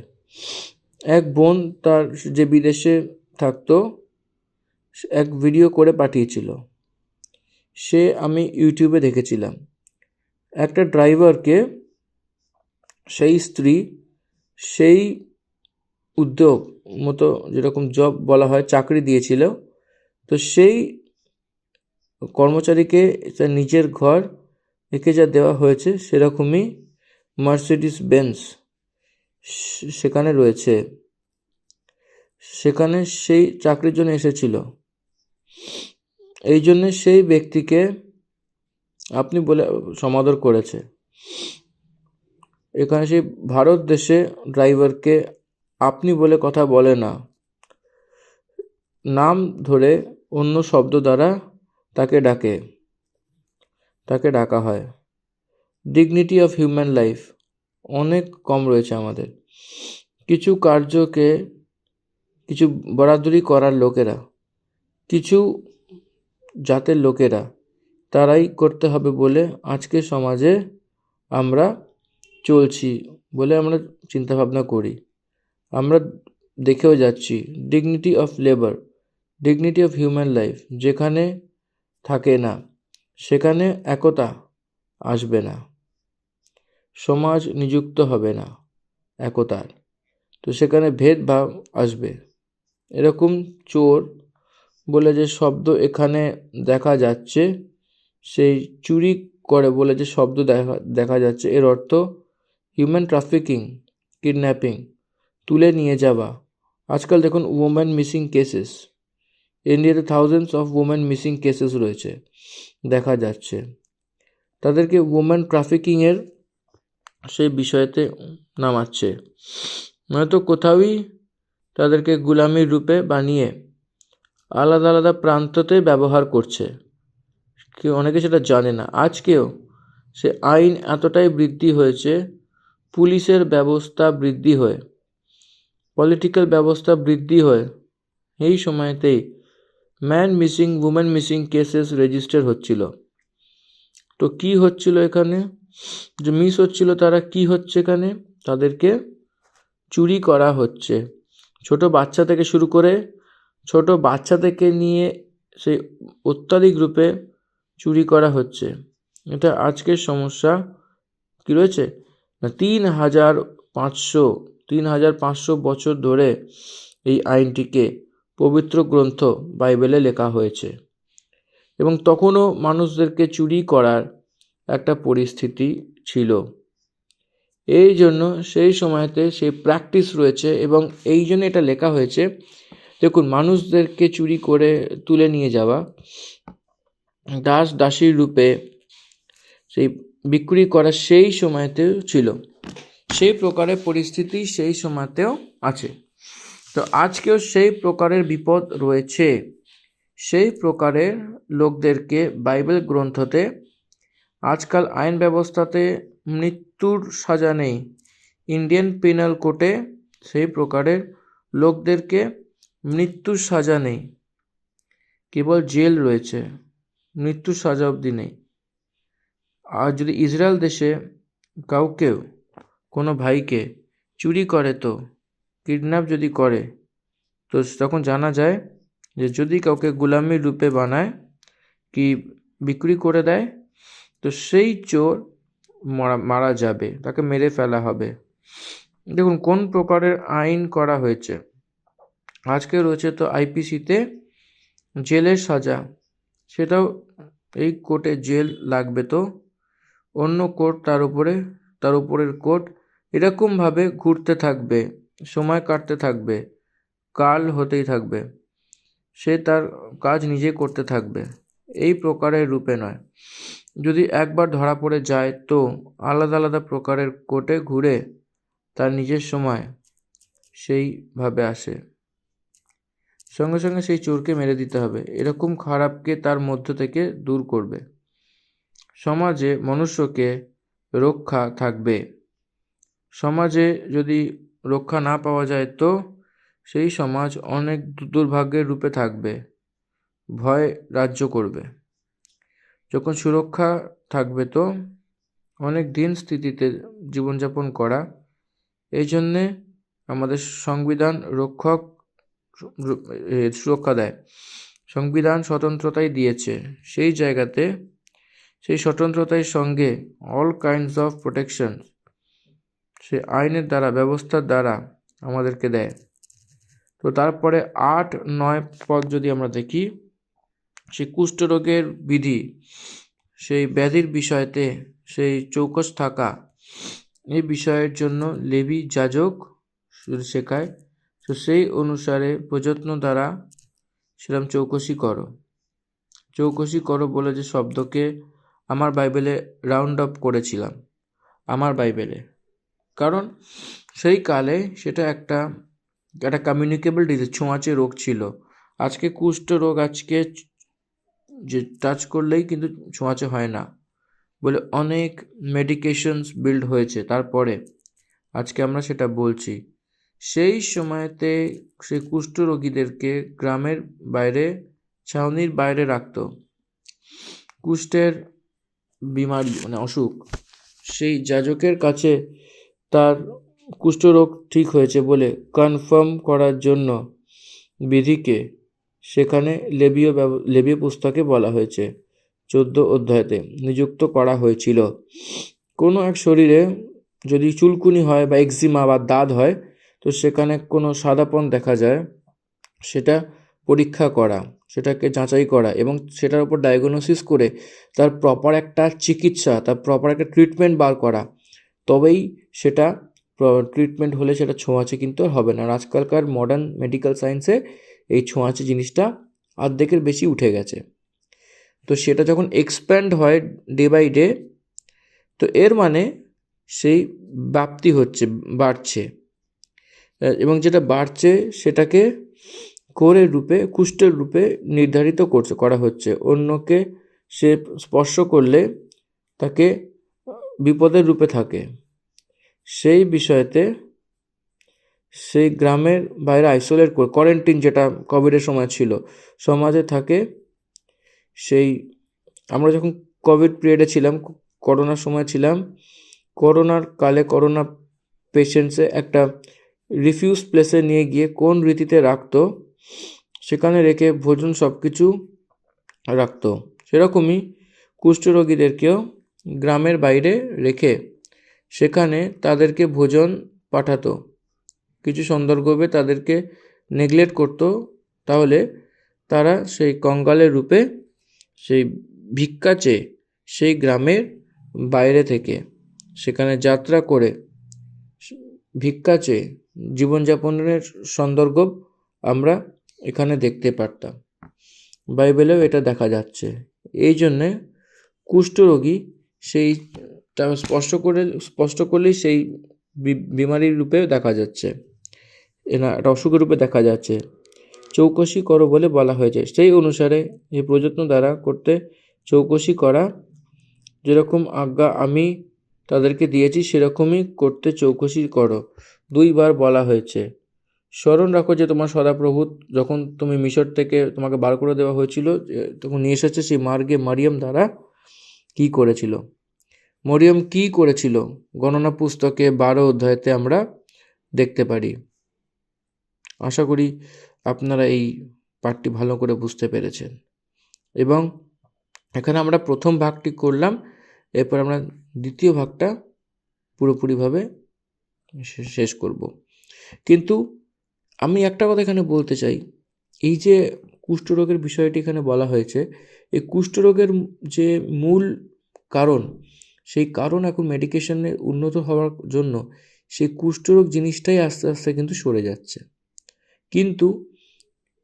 এক বোন তার যে বিদেশে থাকতো এক ভিডিও করে পাঠিয়েছিল, সে আমি ইউটিউবে দেখেছিলাম। একটা ড্রাইভারকে সেই স্ত্রী সেই উদ্যোগ মতো, যেরকম জব বলা হয়, চাকরি দিয়েছিল। তো সেই কর্মচারীকে তার নিজের ঘর একে যা দেওয়া হয়েছে সেরকমই মার্সিডিস বেঞ্জ সেখানে রয়েছে। সেখানে সেই চাকরির জন্য এসেছিল। এই জন্যে সেই ব্যক্তিকে আপনি বলে সমাদর করেছে। এখানে সেই ভারত দেশে ড্রাইভারকে আপনি বলে কথা বলে না, নাম ধরে অন্য শব্দ দ্বারা তাকে ডাকা হয়। ডিগনিটি অফ হিউম্যান লাইফ অনেক কম রয়েছে আমাদের। কিছু কার্যকে কিছু বরাদ্দরি করার লোকেরা, কিছু জাতের লোকেরা, তারাই করতে হবে বলে আজকে সমাজে আমরা চলছি বলে আমরা চিন্তাভাবনা করি। আমরা দেখেও যাচ্ছি dignity of labour, dignity of human life যেখানে থাকে না, সেখানে একতা আসবে না, সমাজ নিযুক্ত হবে না একতার। তো সেখানে ভেদভাব আসবে। এরকম চোর বলে যে শব্দ এখানে দেখা যাচ্ছে, সেই চুরি করে বলে যে শব্দ দেখা যাচ্ছে, এর অর্থ হিউম্যান ট্রাফিকিং, কিডন্যাপিং, তুলে নিয়ে যাওয়া। আজকাল দেখুন ওমেন মিসিং কেসেস, ইন্ডিয়াতে thousands of women missing cases রয়েছে, দেখা যাচ্ছে। তাদেরকে ওমেন ট্রাফিকিংয়ের সেই বিষয়তে নামাচ্ছে, নয়তো কোথাওই তাদেরকে গোলামির রূপে বানিয়ে আলাদা আলাদা প্রান্ততে ব্যবহার করছে। কেউ অনেকে সেটা জানে না। আজকেও সে আইন এতটাই বৃদ্ধি হয়েছে, পুলিশের ব্যবস্থা বৃদ্ধি হয়ে, পলিটিক্যাল ব্যবস্থা বৃদ্ধি হয়ে, এই সময়তেই man missing women missing cases register হচ্ছিল। তো কি হচ্ছিল এখানে, যে মিস হচ্ছিল তারা, কি হচ্ছে এখানে, তাদেরকে চুরি করা হচ্ছে। ছোট বাচ্চা থেকে শুরু করে, ছোট বাচ্চা থেকে নিয়ে সেই অত্যাধিক রূপে চুরি করা হচ্ছে। এটা আজকের সমস্যা। কি রয়েছে না, 3,500 বছর ধরে এই আইনটিকে পবিত্র গ্রন্থ বাইবেলে লেখা হয়েছে, এবং তখনও মানুষদেরকে চুরি করার একটা পরিস্থিতি ছিল। এই জন্য সেই সময়তে সেই প্র্যাকটিস রয়েছে, এবং এই জন্য এটা লেখা হয়েছে। দেখুন, মানুষদেরকে চুরি করে তুলে নিয়ে যাওয়া, দাস দাসীর রূপে সেই বিক্রি করা সেই সময়তেও ছিল, সেই প্রকারের পরিস্থিতি সেই সময়তেও আছে। তো আজকেও সেই প্রকারের বিপদ রয়েছে। সেই প্রকারের লোকদেরকে বাইবেল গ্রন্থতে, আজকাল আইন ব্যবস্থাতে মৃত্যুর সাজা নেই, ইন্ডিয়ান পেনাল কোডে সেই প্রকারের লোকদেরকে মৃত্যুর সাজা নেই, কেবল জেল রয়েছে, মৃত্যুর সাজা অবধি নেই। আর যদি ইসরায়েল দেশে কাউকেও, কোনো ভাইকে চুরি করে, তো কিডন্যাপ যদি করে, তো তখন জানা যায় যে যদি কাউকে গোলামির রূপে বানায়, কি বিক্রি করে দেয়, তো সেই চোর মারা যাবে, তাকে মেরে ফেলা হবে। দেখুন কোন প্রকারের আইন করা হয়েছে। আজকে রয়েছে তো আইপিসিতে জেলের সাজা, সেটাও এই কোর্টে জেল লাগবে, তো অন্য কোর্ট তার উপরের কোর্ট, এরকমভাবে ঘুরতে থাকবে, সময় কাটতে থাকবে, কাল হতেই থাকবে, সে তার কাজ নিজে করতে থাকবে। এই প্রকারের রূপে নয়। যদি একবার ধরা পড়ে যায়, তো আলাদা আলাদা প্রকারের কোর্টে ঘুরে তার নিজের সময় সেইভাবে আসে, সঙ্গে সঙ্গে সেই চোরকে মেরে দিতে হবে। এরকম খারাপকে তার মধ্য থেকে দূর করবে। সমাজে মনুষ্যকে রক্ষা থাকবে। সমাজে যদি রক্ষা না পাওয়া যায়, তো সেই সমাজ অনেক দুর্ভাগ্যের রূপে থাকবে, ভয় রাজ্য করবে। যখন সুরক্ষা থাকবে তো অনেক দিন স্থিতিতে জীবনযাপন করা। এই জন্যে আমাদের সংবিধান রক্ষক সুরক্ষা দেয়। সংবিধান স্বতন্ত্রতাই দিয়েছে, সেই জায়গাতে সেই স্বতন্ত্রতার সঙ্গে অল কাইন্ডস অফ প্রোটেকশন সে আইনের দ্বারা, ব্যবস্থার দ্বারা আমাদেরকে দেয়। তো তারপরে 8-9 পদ যদি আমরা দেখি, সেই কুষ্ঠরোগের বিধি, সেই ব্যাধির বিষয়তে সেই চৌকস থাকা, এই বিষয়ের জন্য লেবি যাজক শেখায়। তো সেই অনুসারে প্রযত্ন দ্বারা সেরকম চৌকসি করো বলে যে শব্দকে আমার বাইবেলে রাউন্ড আপ করেছিলাম, আমার বাইবেলে, কারণ সেই কালে সেটা একটা কমিউনিকেবল ডিজিজ, ছোঁয়াচে রোগ ছিল। আজকে কুষ্ঠ রোগ আজকে যে টাচ করলেই কিন্তু ছোঁয়াচে হয় না বলে অনেক মেডিকেশনস বিল্ড হয়েছে, তারপরে আজকে আমরা সেটা বলছি। সেই সময়তে সেই কুষ্ঠ রোগীদেরকে গ্রামের বাইরে, ছাউনির বাইরে রাখতো। কুষ্ঠের বিমারি মানে অসুখ, সেই যাজকের কাছে তার কুষ্ঠরোগ ঠিক হয়েছে বলে কনফার্ম করার জন্য বিধিকে সেখানে লেবীয় পুস্তকে বলা হয়েছে, 14 অধ্যায়তে নিযুক্ত করা হয়েছিল। কোনো এক শরীরে যদি চুলকুনি হয় বা এক্সিমা বা দাঁত হয়, তো সেখানে কোনো সাদাপন দেখা যায়, সেটা পরীক্ষা করা, সেটাকে যাচাই করা এবং সেটার উপর ডায়াগনোসিস করে তার প্রপার একটা চিকিৎসা, তার প্রপার একটা ট্রিটমেন্ট বার করা, তবেই সেটা ট্রিটমেন্ট হলে সেটা ছোঁয়াচে কিন্তু আর হবে না। আর আজকালকার মডার্ন মেডিকেল সায়েন্সে এই ছোঁয়াচে জিনিসটা অর্ধেকের বেশি উঠে গেছে। তো সেটা যখন এক্সপ্যান্ড হয় ডে বাই ডে, তো এর মানে সেই ব্যাপ্তি হচ্ছে, বাড়ছে, এবং যেটা বাড়ছে সেটাকে কোরের রূপে, কুষ্ঠের রূপে নির্ধারিত করা হচ্ছে। অন্যকে সে স্পর্শ করলে তাকে বিপদের রূপে থাকে। সেই বিষয়তে সেই গ্রামের বাইরে আইসোলেট করে, কোয়ারেন্টিন যেটা কোভিডের সময় ছিল, সমাজে থাকে। সেই আমরা যখন কোভিড পিরিয়ডে ছিলাম, করোনার সময় ছিলাম, করোনার কালে করোনা পেশেন্টসে একটা রিফিউজ প্লেসে নিয়ে গিয়ে কোন রীতিতে রাখতো, সেখানে রেখে ভোজন সব কিছু রাখতো। সেরকমই কুষ্ঠরোগীদেরকেও গ্রামের বাইরে রেখে সেখানে তাদেরকে ভোজন পাঠাতো। কিছু সন্দর্ভে তাদেরকে নেগলেক্ট করতো, তাহলে তারা সেই কঙ্গালের রূপে সেই ভিক্ষা চেয়ে সেই গ্রামের বাইরে থেকে সেখানে যাত্রা করে ভিক্ষা চেয়ে জীবনযাপনের সন্দর্ভ আমরা এখানে দেখতে পারতাম। বাইবেলেও এটা দেখা যাচ্ছে। এই জন্যে কুষ্ঠরোগী সেইটা স্পষ্ট করলেই সেই বিমারির রূপে দেখা যাচ্ছে, এটা অসুখের রূপে দেখা যাচ্ছে। চৌকসি করো বলে বলা হয়েছে। সেই অনুসারে এই প্রযত্ন দ্বারা করতে চৌকসি করা, যেরকম আজ্ঞা আমি তাদেরকে দিয়েছি সেরকমই করতে চৌকসি করো, 2 বার বলা হয়েছে। স্মরণ রাখো যে তোমার সদাপ্রভু যখন তুমি মিশর থেকে তোমাকে বার করে দেওয়া হয়েছিল, তখন নিয়ে এসেছে সেই মার্গে মারিয়াম দ্বারা কি করেছিল। মরিয়ম কি করেছিল গণনা পুস্তকে 12 অধ্যায়তে আমরা দেখতে পারি। আশা করি আপনারা এই পাঠটি ভালো করে বুঝতে পেরেছেন। এবং এখানে আমরা প্রথম ভাগটি করলাম, এরপর আমরা দ্বিতীয় ভাগটা পুরোপুরিভাবে শেষ করব। কিন্তু আমি একটা কথা এখানে বলতে চাই, এই যে কুষ্ঠরোগের বিষয়টি এখানে বলা হয়েছে, এই কুষ্ঠরোগের যে মূল কারণ, সেই কারণ এখন মেডিকেশনে উন্নত হওয়ার জন্য সেই কুষ্ঠরোগ জিনিসটাই আস্তে আস্তে কিন্তু সরে যাচ্ছে। কিন্তু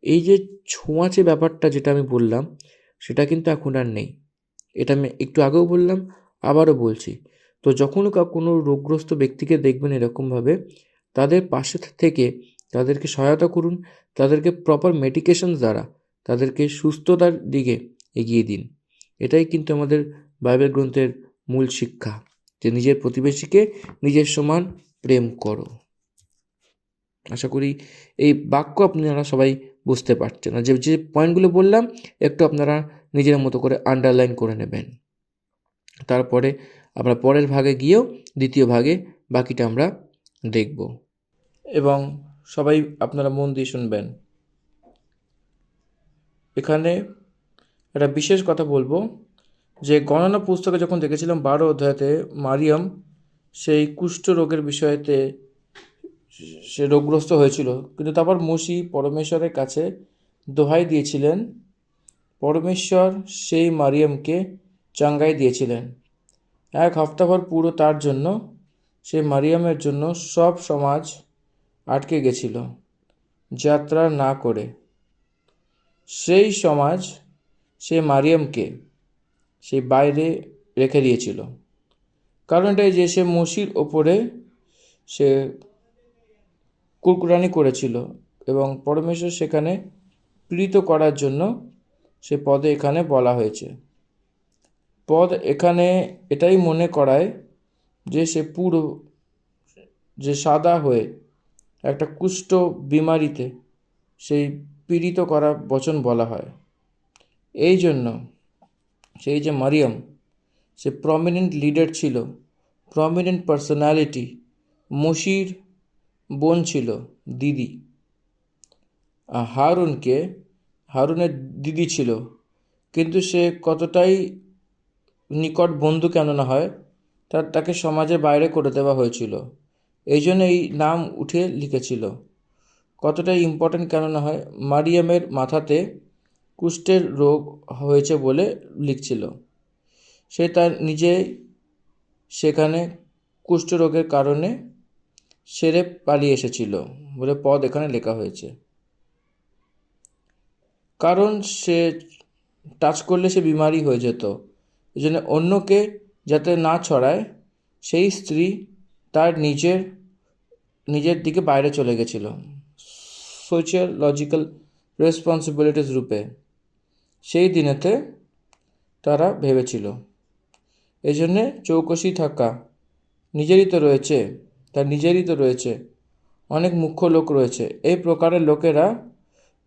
এই যে ছোঁয়াচে ব্যাপারটা যেটা আমি বললাম, সেটা কিন্তু এখন আর নেই। এটা আমি একটু আগেও বললাম, আবারও বলছি। তো যখন কোনো রোগগ্রস্ত ব্যক্তিকে দেখবেন এরকমভাবে, তাদের পাশে থেকে তাদেরকে সহায়তা করুন, তাদেরকে প্রপার মেডিকেশন দ্বারা তাদেরকে সুস্থতার দিকে এগিয়ে দিন। এটাই কিন্তু আমাদের বাইবেল গ্রন্থের মূল শিক্ষা, যে নিজের প্রতিবেশীকে নিজের সমান প্রেম করো। আশা করি এই বাক্য আপনারা সবাই বুঝতে পারছেন। আর যে যে পয়েন্টগুলো বললাম একটু আপনারা নিজের মতো করে আন্ডারলাইন করে নেবেন। তারপরে আমরা পরের ভাগে গিয়েও দ্বিতীয় ভাগে বাকিটা আমরা দেখব, এবং সবাই আপনারা মন দিয়ে শুনবেন। এখানে একটা বিশেষ কথা বলবো যে গণনা পুস্তকে যখন দেখেছিলাম 12 অধ্যায়তে মারিয়াম সেই কুষ্ঠ রোগের বিষয়েতে সে রোগগ্রস্ত হয়েছিল, কিন্তু তারপর মসি পরমেশ্বরের কাছে দোহাই দিয়েছিলেন, পরমেশ্বর সেই মারিয়ামকে চাঙ্গাই দিয়েছিলেন। 1 হপ্তাভর পুরো তার জন্য, সেই মারিয়ামের জন্য সব সমাজ আটকে গেছিল যাত্রা না করে। সেই সমাজ সেই মারিয়ামকে সেই বাইরে রেখে দিয়েছিল। কারণটাই যে সে মসির ওপরে সে কুরকুরানি করেছিল, এবং পরমেশ্বর সেখানে পীড়িত করার জন্য সে পদে এখানে বলা হয়েছে। পদ এখানে এটাই মনে করায় যে সে পুরো যে সাদা হয়ে একটা কুষ্ঠ বিমারিতে সেই পীড়িত করা বচন বলা হয়। এই জন্য সেই যে মারিয়াম সে প্রমিনেন্ট লিডার ছিল, প্রমিনেন্ট পার্সোনালিটি, মসির বোন ছিল, দিদি। আর হারুনের দিদি ছিল, কিন্তু সে কতটাই নিকট বন্ধু কেন না হয়, তাকে সমাজের বাইরে করে দেওয়া হয়েছিল। এই জন্য এই নাম উঠে লিখেছিল। কতটাই ইম্পর্ট্যান্ট কেন না হয়, মারিয়ামের মাথাতে কুষ্ঠের রোগ হয়েছে বলে লিখছিল। সে তার নিজে সেখানে কুষ্ঠরোগের কারণে সেরে পালিয়ে এসেছিল বলে পদ এখানে লেখা হয়েছে। কারণ সে টাচ করলে সে বিমারি হয়ে যেত, এই জন্য অন্যকে যাতে না ছড়ায় সেই স্ত্রী তার নিজের দিকে বাইরে চলে গেছিল, সোশিওলজিক্যাল রেসপন্সিবিলিটিস রূপে। সেই দিনেতে তারা ভেবেছিল। এই জন্যে চৌকসি থাকা, নিজেরই তো রয়েছে, অনেক মুখ্য লোক রয়েছে। এই প্রকারের লোকেরা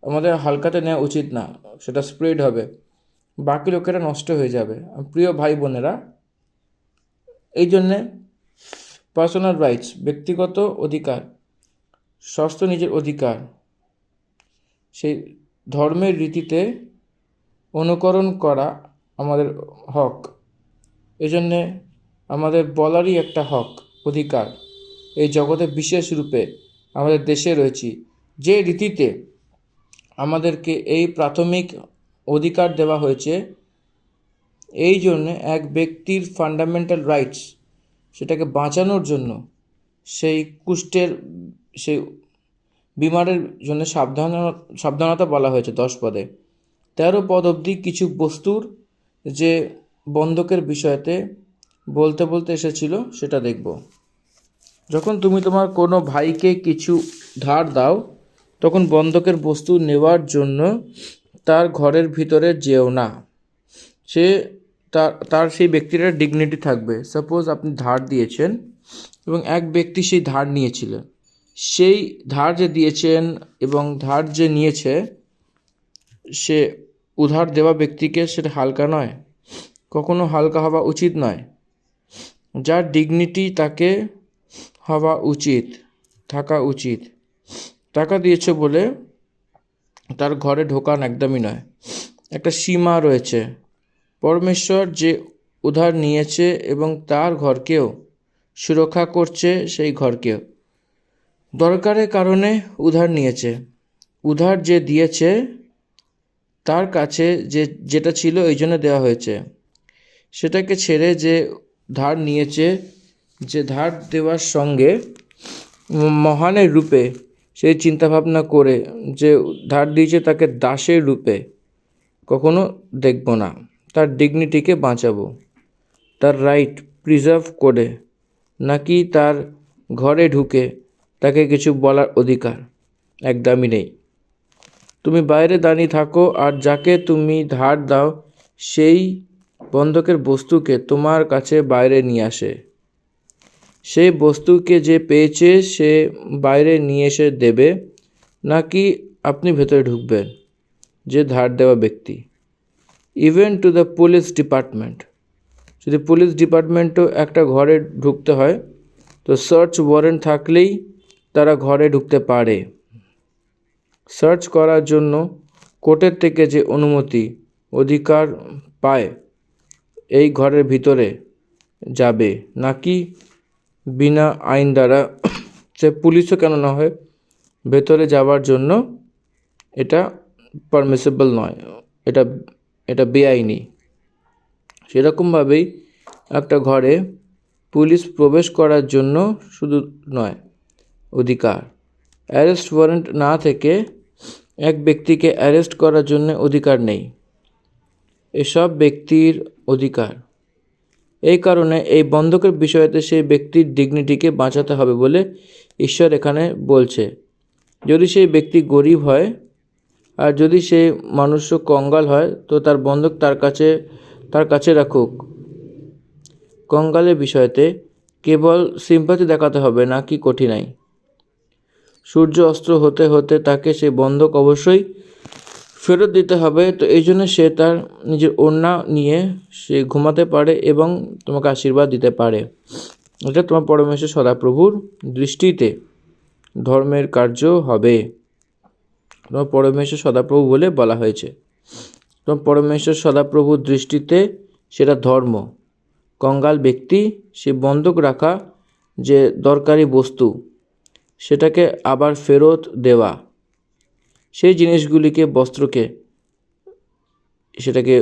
আমাদের হালকাতে নেওয়া উচিত না, সেটা স্প্রেড হবে, বাকি লোকেরা নষ্ট হয়ে যাবে। প্রিয় ভাই বোনেরা, এই জন্যে পার্সোনাল রাইটস, ব্যক্তিগত অধিকার, স্বাস্থ্য নিজের অধিকার, সেই ধর্মের রীতিতে অনুকরণ করা আমাদের হক। এই জন্যে আমাদের বলারই একটা হক, অধিকার। এই জগতে বিশেষ রূপে আমাদের দেশে রয়েছি, যে রীতিতে আমাদেরকে এই প্রাথমিক অধিকার দেওয়া হয়েছে। এই জন্যে এক ব্যক্তির ফান্ডামেন্টাল রাইটস, সেটাকে বাঁচানোর জন্য সেই কুষ্ঠের সেই বিমারের জন্য সাবধানতা বলা হয়েছে 10 পদে। 13 পদ অবধি কিছু বস্তুর যে বন্ধকের বিষয়তে বলতে এসেছিল সেটা দেখব। যখন তুমি তোমার কোনো ভাইকে কিছু ধার দাও, তখন বন্ধকের বস্তু নেওয়ার জন্য তার ঘরের ভিতরে যেও না। সে তার সেই ব্যক্তিটার ডিগনিটি থাকবে। সাপোজ আপনি ধার দিয়েছেন এবং এক ব্যক্তি সেই ধার নিয়েছিলেন, সেই ধার যে দিয়েছেন এবং ধার যে নিয়েছে, সে উধার দেওয়া ব্যক্তিকে সেটা হালকা নয়, কখনো হালকা হওয়া উচিত নয়। যার ডিগনিটি তাকে থাকা উচিত। টাকা দিয়েছে বলে তার ঘরে ঢোকান একদমই নয়, একটা সীমা রয়েছে। পরমেশ্বর যে উধার নিয়েছে এবং তার ঘরকেও সুরক্ষা করছে, সেই ঘরকেও দরকারের কারণে উধার নিয়েছে। উধার যে দিয়েছে তার কাছে যেটা ছিল এই জন্য দেওয়া হয়েছে। সেটাকে ছেড়ে যে ধার নিয়েছে, যে ধার দেওয়ার সঙ্গে মহানের রূপে সেই চিন্তাভাবনা করে যে ধার দিয়েছে তাকে দাসের রূপে কখনো দেখব না। তার ডিগনিটিকে বাঁচাবো, তার রাইট প্রিজার্ভ করে, নাকি তার ঘরে ঢুকে তাকে কিছু বলার অধিকার একদমই নেই। তুমি বাইরে দাঁড়িয়ে থাকো, আর যাকে তুমি ধার দাও সেই বন্ধকের বস্তুকে তোমার কাছে বাইরে নিয়ে আসে। সেই বস্তুকে যে পেয়েছে সে বাইরে নিয়ে এসে দেবে, নাকি আপনি ভেতরে ঢুকবেন, যে ধার দেওয়া ব্যক্তি। Even to the police department, যদি পুলিশ ডিপার্টমেন্টও একটা ঘরে ঢুকতে হয় তো সার্চ ওয়ারেন্ট থাকলেই তারা ঘরে ঢুকতে পারে। সার্চ করার জন্য কোর্টের থেকে যে অনুমতি অধিকার পায় এই ঘরের ভিতরে যাবে, নাকি বিনা আইন দ্বারা সে পুলিশও কেন না হয় ভেতরে যাওয়ার জন্য এটা পারমিসিবল নয়, এটা এটা বেআইনি। সেরকমভাবেই একটা ঘরে পুলিশ প্রবেশ করার জন্য শুধু নয় অধিকার, অ্যারেস্ট ওয়ারেন্ট না থেকে এক ব্যক্তিকে অ্যারেস্ট করার জন্য অধিকার নেই, এসব ব্যক্তির অধিকার। এই কারণে এই বন্ধকের বিষয়তে সেই ব্যক্তির ডিগনিটিকে বাঁচাতে হবে বলে ঈশ্বর এখানে বলছে। যদি সেই ব্যক্তি গরিব হয় আর যদি সেই মানুষ কঙ্গাল হয় তো তার বন্ধক তার কাছে রাখুক। কঙ্গালের বিষয়তে কেবল সিম্পাথি দেখাতে হবে, না কি কঠিনাই। সূর্য অস্ত হতে হতে তাকে সেই বন্ধক অবশ্যই ফেরত দিতে হবে। তো এই জন্য সে তার নিজের ওড়না নিয়ে সে ঘুমাতে পারে এবং তোমাকে আশীর্বাদ দিতে পারে। এটা তোমার পরমেশ্বর সদাপ্রভুর দৃষ্টিতে ধর্মের কার্য হবে। তোমার পরমেশ্বর সদাপ্রভু বলে বলা হয়েছে। তোমার পরমেশ্বর সদাপ্রভুর দৃষ্টিতে সেটা ধর্ম। কঙ্গাল ব্যক্তি সে বন্ধক রাখা যে দরকারি বস্তু সেটাকে আবার ফেরত দেওয়া, সেই জিনিসগুলিকে বস্ত্রকে সেটাকে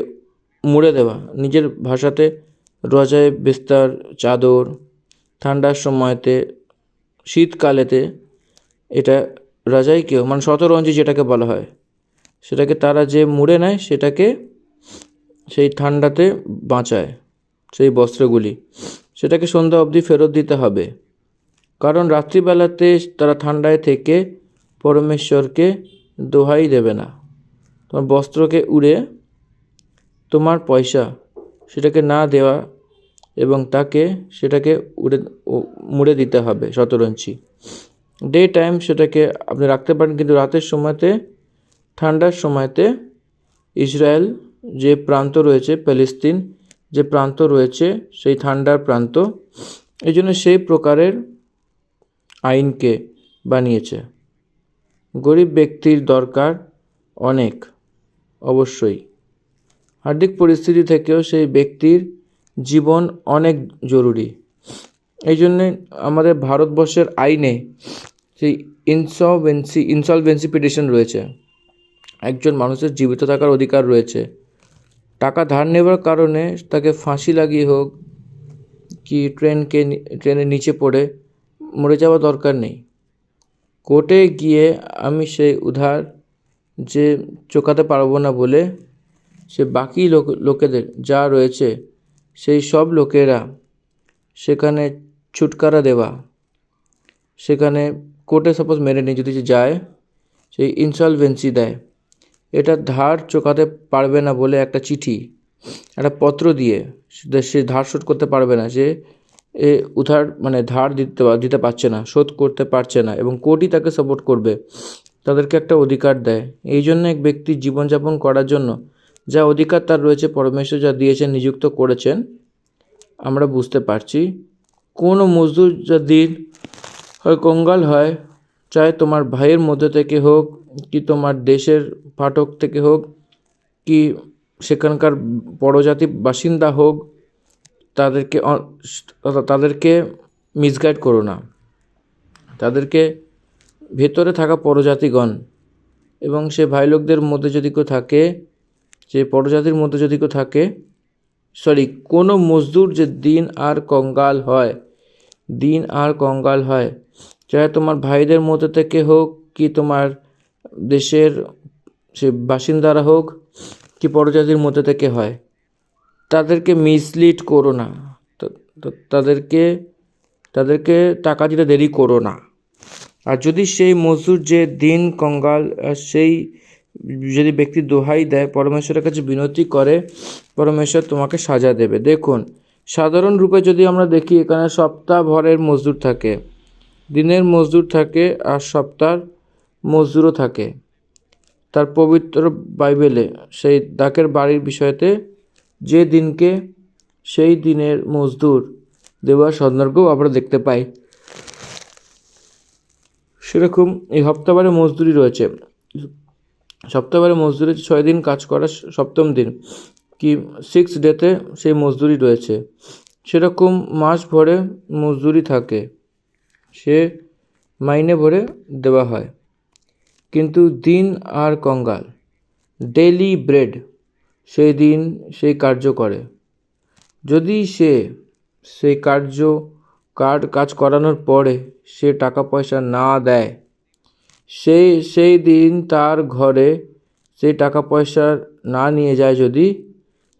মুড়ে দেওয়া, নিজের ভাষাতে রজায় বিস্তার চাদর, ঠান্ডার সময়তে শীতকালেতে এটা রাজাইকেও মানে শতরঞ্জি যেটাকে বলা হয় সেটাকে তারা যে মুড়ে নেয় সেটাকে সেই ঠান্ডাতে বাঁচায়, সেই বস্ত্রগুলি সেটাকে সন্ধ্যা অবধি ফেরত দিতে হবে। কারণ রাত্রিবেলাতে তারা ঠান্ডায় থেকে পরমেশ্বরকে দোহাই দেবে না। তোমার বস্ত্রকে উড়ে তোমার পয়সা সেটাকে না দেওয়া এবং তাকে সেটাকে মুড়ে দিতে হবে শতরঞ্চি। ডে টাইম সেটাকে আপনি রাখতে পারেন, কিন্তু রাতের সময়তে ঠান্ডার সময়তে ইসরায়েল যে প্রান্ত রয়েছে, প্যালেস্তিন যে প্রান্ত রয়েছে সেই ঠান্ডার প্রান্ত, এই জন্য সেই প্রকারের আইনকে বানিয়েছে। গরিব ব্যক্তির দরকার অনেক, অবশ্যই আর্থিক পরিস্থিতি থেকেও সেই ব্যক্তির জীবন অনেক জরুরি। এই জন্যে আমাদের ভারতবর্ষের আইনে সেই ইনসলভেন্সি পিটিশন রয়েছে। একজন মানুষের জীবিত থাকার অধিকার রয়েছে। টাকা ধার নেবার কারণে তাকে ফাঁসি লাগিয়ে হোক কি ট্রেনের নিচে পড়ে মরে যাওয়া দরকার নেই। কোর্টে গিয়ে আমি সেই উধার যে চোকাতে পারবো না বলে সে বাকি লোকেদের যা রয়েছে সেই সব লোকেরা সেখানে ছুটকারা দেওয়া, সেখানে কোর্টে সাপোজ মেনে নিয়ে যদি যায় সেই ইনসলভেন্সি দেয়, এটা ধার চোকাতে পারবে না বলে একটা চিঠি একটা পত্র দিয়ে সে ধার শোধ করতে পারবে না, যে এ উধার মানে ধার দিতে পারছে না, শোধ করতে পারছে না এবং কোর্টই তাকে সাপোর্ট করবে, তাদেরকে একটা অধিকার দেয়। এই জন্য এক ব্যক্তি জীবনযাপন করার জন্য যা অধিকার তার রয়েছে পরমেশ্বর যা দিয়েছেন, নিযুক্ত করেছেন, আমরা বুঝতে পারছি। কোনো মজদুর যদি হয় কঙ্গাল হয়, চাहे তোমার ভাইয়ের মধ্যে থেকে হোক কি তোমার দেশের ফাটক থেকে হোক কি সেখানকার পরজাতি বাসিন্দা হোক, তাদেরকে মিসগাইড করো না। তাদেরকে ভেতরে থাকা পরজাতিগণ এবং সে ভাই লোকদের মধ্যে যদি কেউ থাকে, যে পরজাতির মধ্যে যদি কেউ থাকে, কোনো মজদুর যে দিন আর কঙ্গাল হয়, চাहे তোমার ভাইদের মধ্যে থেকে হোক কি তোমার দেশের সে বাসিন্দারা হোক কি পরজাতির মধ্যে থেকে হয়, তাদেরকে মিসলিড করো না, তাদেরকে টাকা দিতে দেরি করো না। আর যদি সেই মজদুর যে দিন কঙ্গাল সেই যদি ব্যক্তি দোহাই দেয়, পরমেশ্বরের কাছে বিনতি করে, পরমেশ্বর তোমাকে সাজা দেবে। দেখুন সাধারণ রূপে যদি আমরা দেখি, এখানে সপ্তাহ ভরের মজদুর থাকে, দিনের মজদুর থাকে, আর সপ্তাহ মজদুরও থাকে। তার পবিত্র বাইবেলে সেই ডাকের বাড়ির বিষয়তে যে দিনকে সেই দিনের মজদুর দেওয়ার সন্দর্ভও আমরা দেখতে পাই। সেরকম এই সপ্তাহবারে মজদুরি রয়েছে। সপ্তাহবারে মজদুরি 6 দিন কাজ করা, সপ্তম দিন কি 6 ডেতে সেই মজদুরি রয়েছে। সেরকম মাস ভরে মজদুরি থাকে, সে মাইনে ভরে দেওয়া হয়। কিন্তু দিন আর কঙ্গাল, ডেইলি ব্রেড, সেই দিন সেই কার্য করে। যদি সে সেই কাজ করানোর পরে সে টাকা পয়সা না দেয়, সেই দিন তার ঘরে সেই টাকা পয়সা না নিয়ে যায় যদি,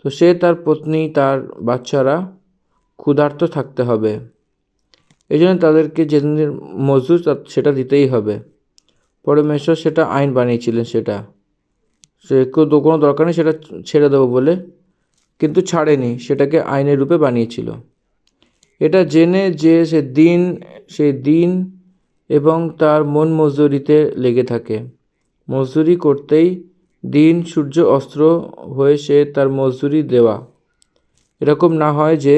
তো সে, তার পত্নী, তার বাচ্চারা ক্ষুধার্ত থাকতে হবে। এই জন্য তাদেরকে যেদিনের মজদুর সেটা দিতেই হবে। পরমেশ্বর সেটা আইন বানিয়েছিলেন, সেটা সে কোনো দরকার নেই সেটা ছেড়ে দেবো বলে, কিন্তু ছাড়েনি, সেটাকে আইনের রূপে বানিয়েছিল। এটা জেনে যে সেই দিন এবং তার মন মজদুরিতে লেগে থাকে। মজদুরি করতেই দিন সূর্য অস্ত হয়ে সে তার মজদুরি দেওয়া। এরকম না হয় যে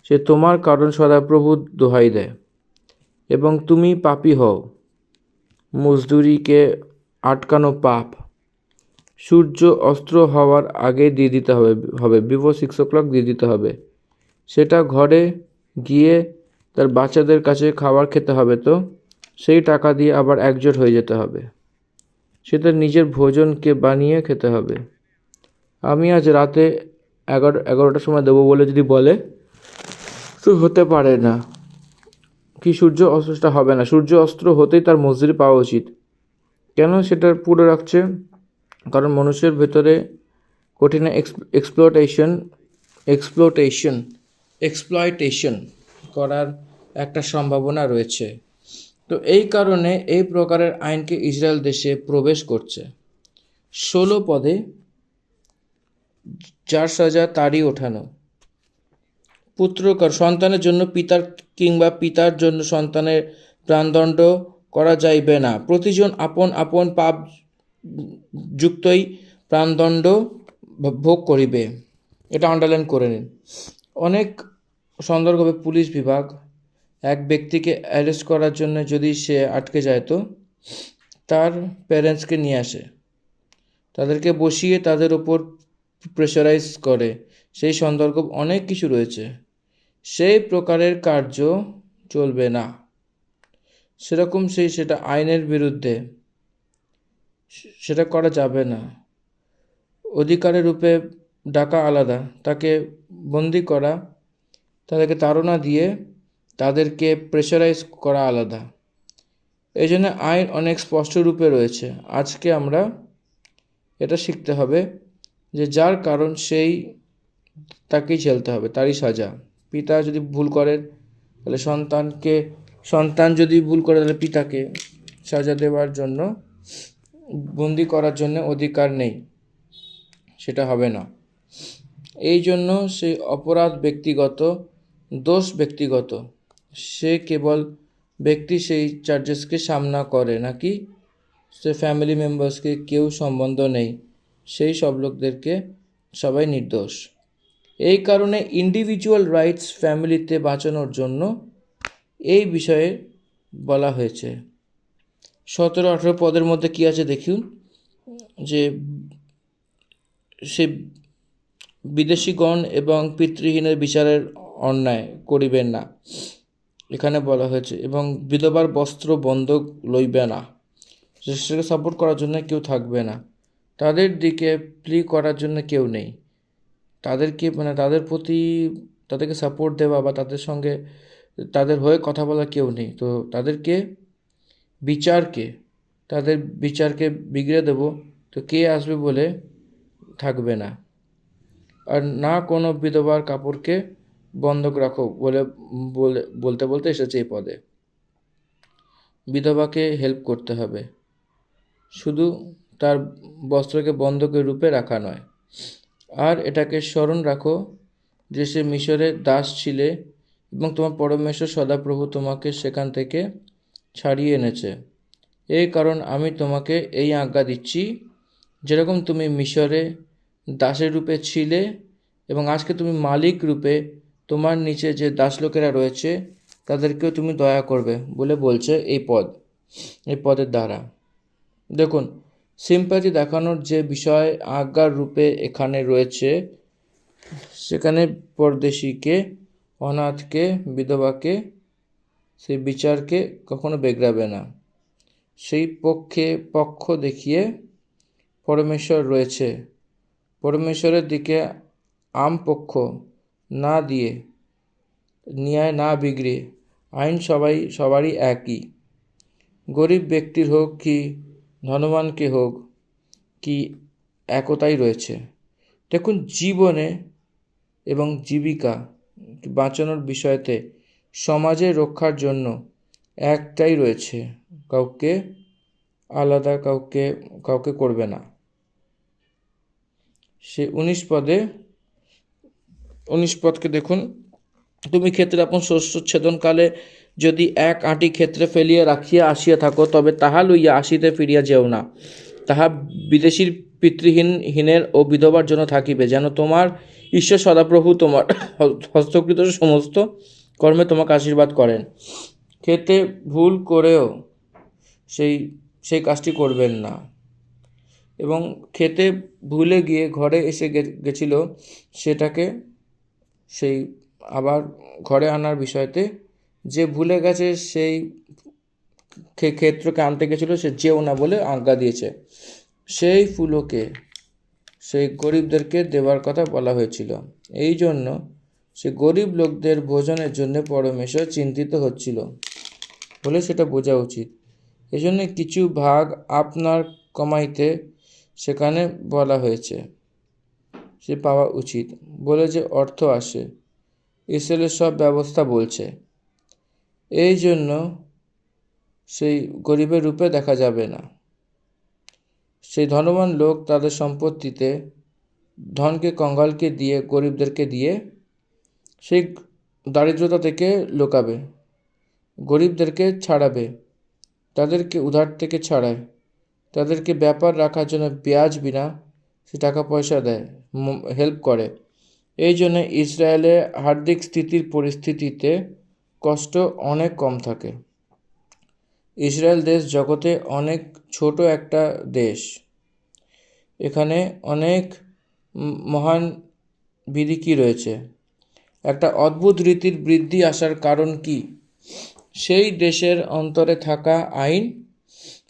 সে তোমার কারণ সদাপ্রভুর দোহাই দেয় এবং তুমি পাপী হও। মজদুরিকে আটকানো পাপ। সূর্য অস্ত হওয়ার আগে দিয়ে দিতে হবে, বিফোর 6 o'clock দিয়ে দিতে হবে। সেটা ঘরে গিয়ে তার বাচ্চাদের কাছে খাবার খেতে হবে, তো সেই টাকা দিয়ে আবার একজোট হয়ে যেতে হবে। সে তার নিজের ভোজনকে বানিয়ে খেতে হবে। আমি আজ রাতে 11টার সময় দেবো বলে যদি বলে, তো হতে পারে না। কি সূর্য অস্ত্রটা হবে না, সূর্য অস্ত্র হতেই তার মজদুরি পাওয়া উচিত। কেন সেটা পুরো রাখছে? কারণ মানুষের ভেতরে কঠিন এক্সপ্লয়টেশন করার একটা সম্ভাবনা রয়েছে। তো এই কারণে এই প্রকারের আইনকে ইসরায়েল দেশে প্রবেশ করছে। 16 পদে যার সাজা তারই ওঠানো। সন্তানের জন্য পিতার কিংবা পিতার জন্য সন্তানের প্রাণদণ্ড করা যাইবে না। প্রতিজন আপন আপন পাপ যুক্তই প্রাণদণ্ড ভোগ করিবে। এটা আন্ডারলাইন করে নিন। অনেক সন্দর্ভে পুলিশ বিভাগ এক ব্যক্তিকে অ্যারেস্ট করার জন্য যদি সে আটকে যায়, তো তার প্যারেন্টসকে নিয়ে আসে, তাদেরকে বসিয়ে তাদের ওপর প্রেশারাইজ করে। সেই সন্দর্ভ অনেক কিছু রয়েছে। সেই প্রকারের কার্য চলবে না। সেরকম সেটা আইনের বিরুদ্ধে, সেটা করা যাবে না। অধিকারের রূপে ডাকা আলাদা, তাকে বন্দি করা, তাদেরকে তাড়না দিয়ে তাদেরকে প্রেশারাইজ করা আলাদা। এই জন্য আইন অনেক স্পষ্ট রূপে রয়েছে। আজকে আমরা এটা শিখতে হবে যে যার কারণ সেই তাকেই ঝেলতে হবে, তারই সাজা। পিতা যদি ভুল করেন তাহলে সন্তান যদি ভুল করে তাহলে পিতাকে সাজা দেওয়ার জন্য, বন্দি করার জন্য অধিকার নেই, সেটা হবে না। এই জন্য সেই অপরাধ ব্যক্তিগত, দোষ ব্যক্তিগত। সে কেবল ব্যক্তি সেই চার্জেসকে সামনা করে, নাকি সে ফ্যামিলি মেম্বার্সকে কেউ সম্বন্ধ নেই, সেই সব লোকদেরকে সবাই নির্দোষ। এই কারণে ইন্ডিভিজুয়াল রাইটস ফ্যামিলিতে বাঁচানোর জন্য এই বিষয়ে বলা হয়েছে। 17-18 পদের মধ্যে কি আছে দেখুন, যে সে বিদেশিগণ এবং পিতৃহীনের বিচারের অন্যায় করিবেন না, এখানে বলা হয়েছে। এবং বিধবার বস্ত্র বন্ধক লইবে না, সেটাকে সাপোর্ট করার জন্য কেউ থাকবে না, তাদের দিকে প্লি করার জন্য কেউ নেই, তাদেরকে তাদের প্রতি তাদেরকে সাপোর্ট দেওয়া বা তাদের সঙ্গে তাদের হয়ে কথা বলা কেউ নেই। তো তাদের বিচারকে বিগড়ে দেব, তো কে আসবে বলে থাকবে না। আর না কোনো বিধবার কাপড়কে বন্ধক রাখো বলতে এসেছে এই পদে। বিধবাকে হেল্প করতে হবে, শুধু তার বস্ত্রকে বন্ধকের রূপে রাখা নয়। আর এটাকে স্মরণ রাখো দেশে মিশরে দাস ছিলে এবং তোমার পরমেশ্বর সদাপ্রভু তোমাকে সেখান থেকে ছাড়িয়ে এনেছে। এই কারণ আমি তোমাকে এই আজ্ঞা দিচ্ছি, যেরকম তুমি মিশরে দাসের রূপে ছিলে এবং আজকে তুমি মালিক রূপে তোমার নিচে যে দাসলোকেরা রয়েছে তাদেরকেও তুমি দয়া করবে বলে বলছে এই পদের দ্বারা। দেখুন, সিম্প্যাথি দেখানোর যে বিষয় আজ্ঞার রূপে এখানে রয়েছে, সেখানে পরদেশীকে, অনাথকে, বিধবাকে, সেই বিচারকে কখনো বেগরাবে না। সেই পক্ষ দেখিয়ে পরমেশ্বর রয়েছে। পরমেশ্বরের দিকে আম পক্ষ না দিয়ে, ন্যায় না বিগড়ে, আইন সবারই একই, গরিব ব্যক্তির হোক কি ধনবানকে হোক কি, একতাই রয়েছে। দেখুন, জীবনে এবং জীবিকা বাঁচানোর বিষয়তে সমাজের রক্ষার জন্য একটাই রয়েছে, কাউকে আলাদা কাউকে করবে না। সে 19 পদকে দেখুন, তুমি ক্ষেত্রে আপন শস্য ছেদনকালে যদি এক আঁটি ক্ষেত্রে ফেলিয়া রাখিয়া আসিয়া থাকো, তবে তাহা লইয়া আসিতে ফিরিয়া যেও না। তাহা বিদেশীর পিতৃহীনের ও বিধবার জন্য থাকিবে, যেন তোমার ঈশ্বর সদাপ্রভু তোমার হস্তকৃত সমস্ত কর্মে তোমাকে আশীর্বাদ করেন। খেতে ভুল করেও সেই কাজটি করবেন না। এবং খেতে ভুলে গিয়ে ঘরে এসে গেছিল, সেটাকে সেই আবার ঘরে আনার বিষয়তে, যে ভুলে গেছে সেই ক্ষেত্রকে আনতে গেছিল, সে যেও না বলে আজ্ঞা দিয়েছে। সেই ফুলকে সেই গরিবদেরকে দেওয়ার কথা বলা হয়েছিল। এই জন্য সে গরিব লোকদের ভোজনের জন্য পরমেশ্বর চিন্তিত হচ্ছিল বলে সেটা বোঝা উচিত। এই জন্য কিছু ভাগ আপনার কমাইতে সেখানে বলা হয়েছে, সে পাওয়া উচিত বলে যে অর্থ আসে, ইসরায়েলের সব ব্যবস্থা বলছে। এই জন্য সেই গরিবের রূপে দেখা যাবে না। সেই ধনবান লোক তাদের সম্পত্তিতে ধনকে কঙ্গালকে দিয়ে, গরিবদেরকে দিয়ে সেই দারিদ্রতা থেকে লোকাবে, গরিবদেরকে ছাড়াবে, তাদেরকে উধার থেকে ছাড়ায়, তাদেরকে ব্যাপার রাখার জন্য ব্যাজ বিনা সে টাকা পয়সা দেয়, হেল্প করে। এই জন্য ইসরায়েলের হার্দিক পরিস্থিতিতে কষ্ট অনেক কম থাকে। ইসরায়েল দেশ জগতে অনেক ছোট একটা দেশ। এখানে অনেক মহান বিধি কি রয়েছে। একটা অদ্ভুত রীতির বৃদ্ধি আসার কারণ কি? সেই দেশের অন্তরে থাকা আইন,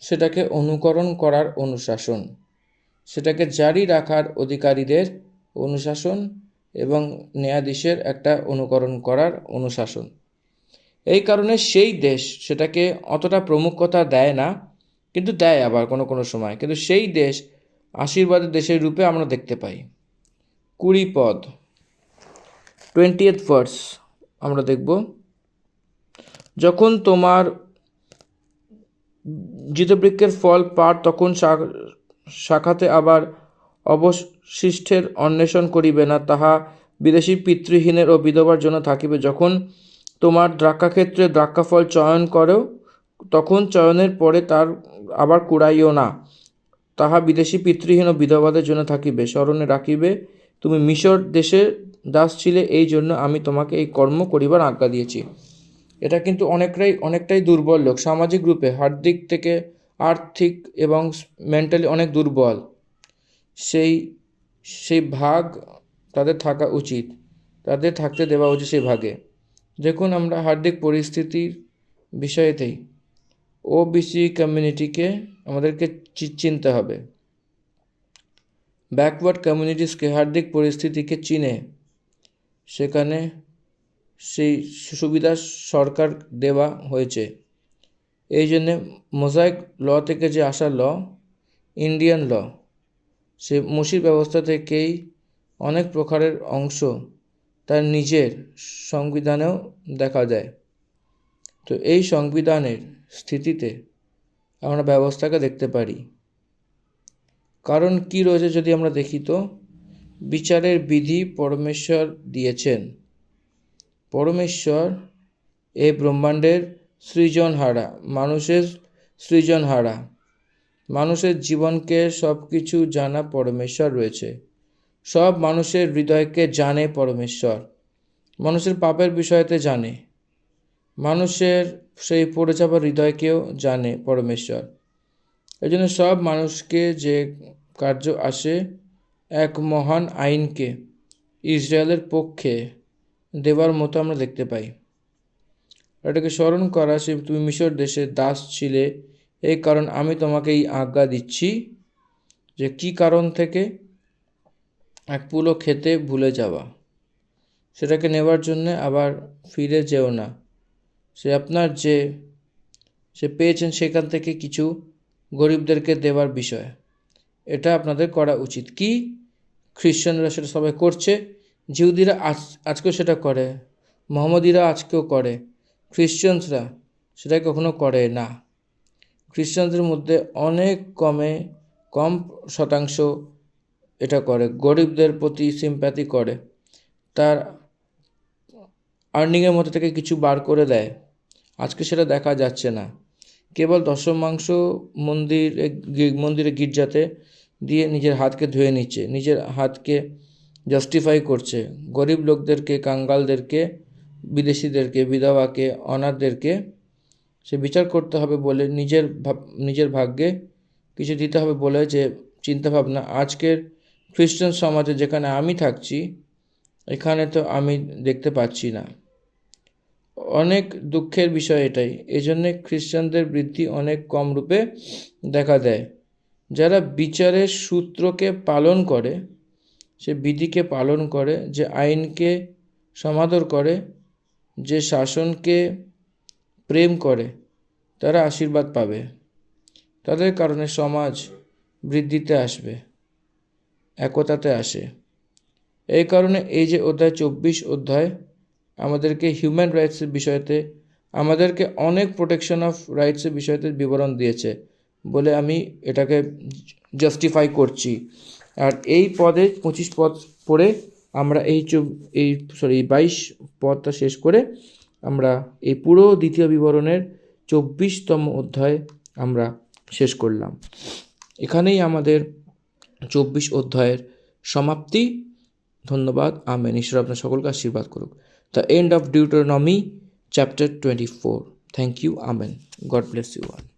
সেটাকে অনুকরণ করার অনুশাসন, সেটাকে জারি রাখার অধিকারীদের অনুশাসন এবং ন্যায়াধীশের একটা অনুকরণ করার অনুশাসন। এই কারণে সেই দেশ সেটাকে অতটা প্রমুখতা দেয় না, কিন্তু দেয় আবার কোনো সময়। কিন্তু সেই দেশ আশীর্বাদের দেশের রূপে আমরা দেখতে পাই। 20 পদ 20th ভার্স আমরা দেখব, যখন তোমার জিতবৃক্ষের ফল পার, তখন শাখাতে আবার অবশিষ্টের অন্বেষণ করিবে না, তাহা বিদেশী পিতৃহীনের ও বিধবার জন্য থাকিবে। যখন তোমার দ্রাক্ষাক্ষেত্রে দ্রাক্ষাফল চয়ন করো, তখন চয়নের পরে তার আবার কুড়াইও না, তাহা বিদেশী পিতৃহীন ও বিধবাদের জন্য থাকিবে। স্মরণে রাখিবে, তুমি মিশর দেশে দাস ছিলে, এই জন্য আমি তোমাকে এই কর্ম করিবার আজ্ঞা দিয়েছি। এটা কিন্তু অনেকটাই দুর্বল লোক, সামাজিক রূপে হার্দিক থেকে আর্থিক এবং মেন্টালি অনেক দুর্বল। সেই ভাগ তাদের থাকা উচিত, তাদের থাকতে দেওয়া উচিত সেই ভাগে। দেখুন, আমরা হার্দিক পরিস্থিতির বিষয়েতেই ওবিসি কমিউনিটিকে আমাদেরকে চিনতে হবে। ব্যাকওয়ার্ড কমিউনিটিসকে হার্দিক পরিস্থিতিকে চিনে সেখানে সেই সুবিধা সরকার দেওয়া হয়েছে। এই জন্যে মোজাইক ল থেকে যে আসা ল, ইন্ডিয়ান ল, সে মুশির ব্যবস্থা থেকেই অনেক প্রকারের অংশ তার নিজের সংবিধানেও দেখা যায়। তো এই সংবিধানের স্থিতিতে আমরা ব্যবস্থাকে দেখতে পারি। কারণ কি রয়েছে যদি আমরা দেখি, তো বিচারের বিধি পরমেশ্বর দিয়েছেন। পরমেশ্বর এই ব্রহ্মাণ্ডের সৃজনহারা, মানুষের সৃজনহারা। মানুষের জীবনকে সব কিছু জানা পরমেশ্বর রয়েছে। সব মানুষের হৃদয়কে জানে পরমেশ্বর। মানুষের পাপের বিষয়তে জানে। মানুষের সেই পড়ে যাওয়া হৃদয়কেও জানে পরমেশ্বর। এই জন্য সব মানুষকে যে কার্য আসে, এক মহান আইনকে ইসরায়েলের পক্ষে দেবার মতো আমরা দেখতে পাই। এটাকে স্মরণ করা, সে তুমি মিশর দেশে দাস ছিলে, এই কারণ আমি তোমাকে এই আজ্ঞা দিচ্ছি যে কি কারণ থেকে এক পুলো খেতে ভুলে যাওয়া, সেটাকে নেবার জন্যে আবার ফিরে যেও না। সে আপনার যে সে পেয়েছেন সেখান থেকে কিছু গরিবদেরকে দেওয়ার বিষয়, এটা আপনাদের করা উচিত। কি খ্রিশ্চানরা সেটা সবাই করছে, জিহুদিরা আজকেও সেটা করে, মোহাম্মদীরা আজকেও করে, খ্রিশ্চানসরা সেটা কখনো করে না। খ্রিশ্চানদের মধ্যে অনেক কম শতাংশ এটা করে, গরিবদের প্রতি সিম্প্যাথি করে, তার আর্নিংয়ের মধ্যে থেকে কিছু বার করে দেয়। আজকে সেটা দেখা যাচ্ছে না। কেবল দশমাংশ মন্দিরে গির্জাতে দিয়ে নিজের হাতকে ধুয়ে নিচ্ছে, নিজের হাতকে জাস্টিফাই করছে। গরিব লোকদেরকে, কাঙ্গালদেরকে, বিদেশিদেরকে, বিধবাকে, অনাথদেরকে সে বিচার করতে হবে বলে, নিজের ভাগ্যে কিছু দিতে হবে বলে যে চিন্তাভাবনা আজকের খ্রিস্টান সমাজে যেখানে আমি থাকছি এখানে তো আমি দেখতে পাচ্ছি না। অনেক দুঃখের বিষয় এটাই। এজন্যে খ্রিস্টানদের বৃদ্ধি অনেক কম রূপে দেখা দেয়। যারা বিচারের সূত্রকে পালন করে, সে বিধিকে পালন করে, যে আইনকে সমাদর করে, যে শাসনকে প্রেম করে, তারা আশীর্বাদ পাবে। তাদের কারণে সমাজ বৃদ্ধিতে আসবে, একতাতে আসে। এই কারণে এই যে অধ্যায় 24 অধ্যায় আমাদেরকে হিউম্যান রাইটসের বিষয়তে, আমাদেরকে অনেক প্রোটেকশন অফ রাইটসের বিষয়তে বিবরণ দিয়েছে বলে আমি এটাকে জাস্টিফাই করছি। আর এই 25 পদ পড়ে আমরা এই 22 পদটা শেষ করে আমরা এই পুরো দ্বিতীয় বিবরণের 24তম অধ্যায় আমরা শেষ করলাম। এখানেই আমাদের 24 অধ্যায়ের সমাপ্তি। ধন্যবাদ। আমেন। ঈশ্বর আপনার সকলকে আশীর্বাদ করুক। The end of Deuteronomy chapter 24. Thank you. Amen. God bless you all.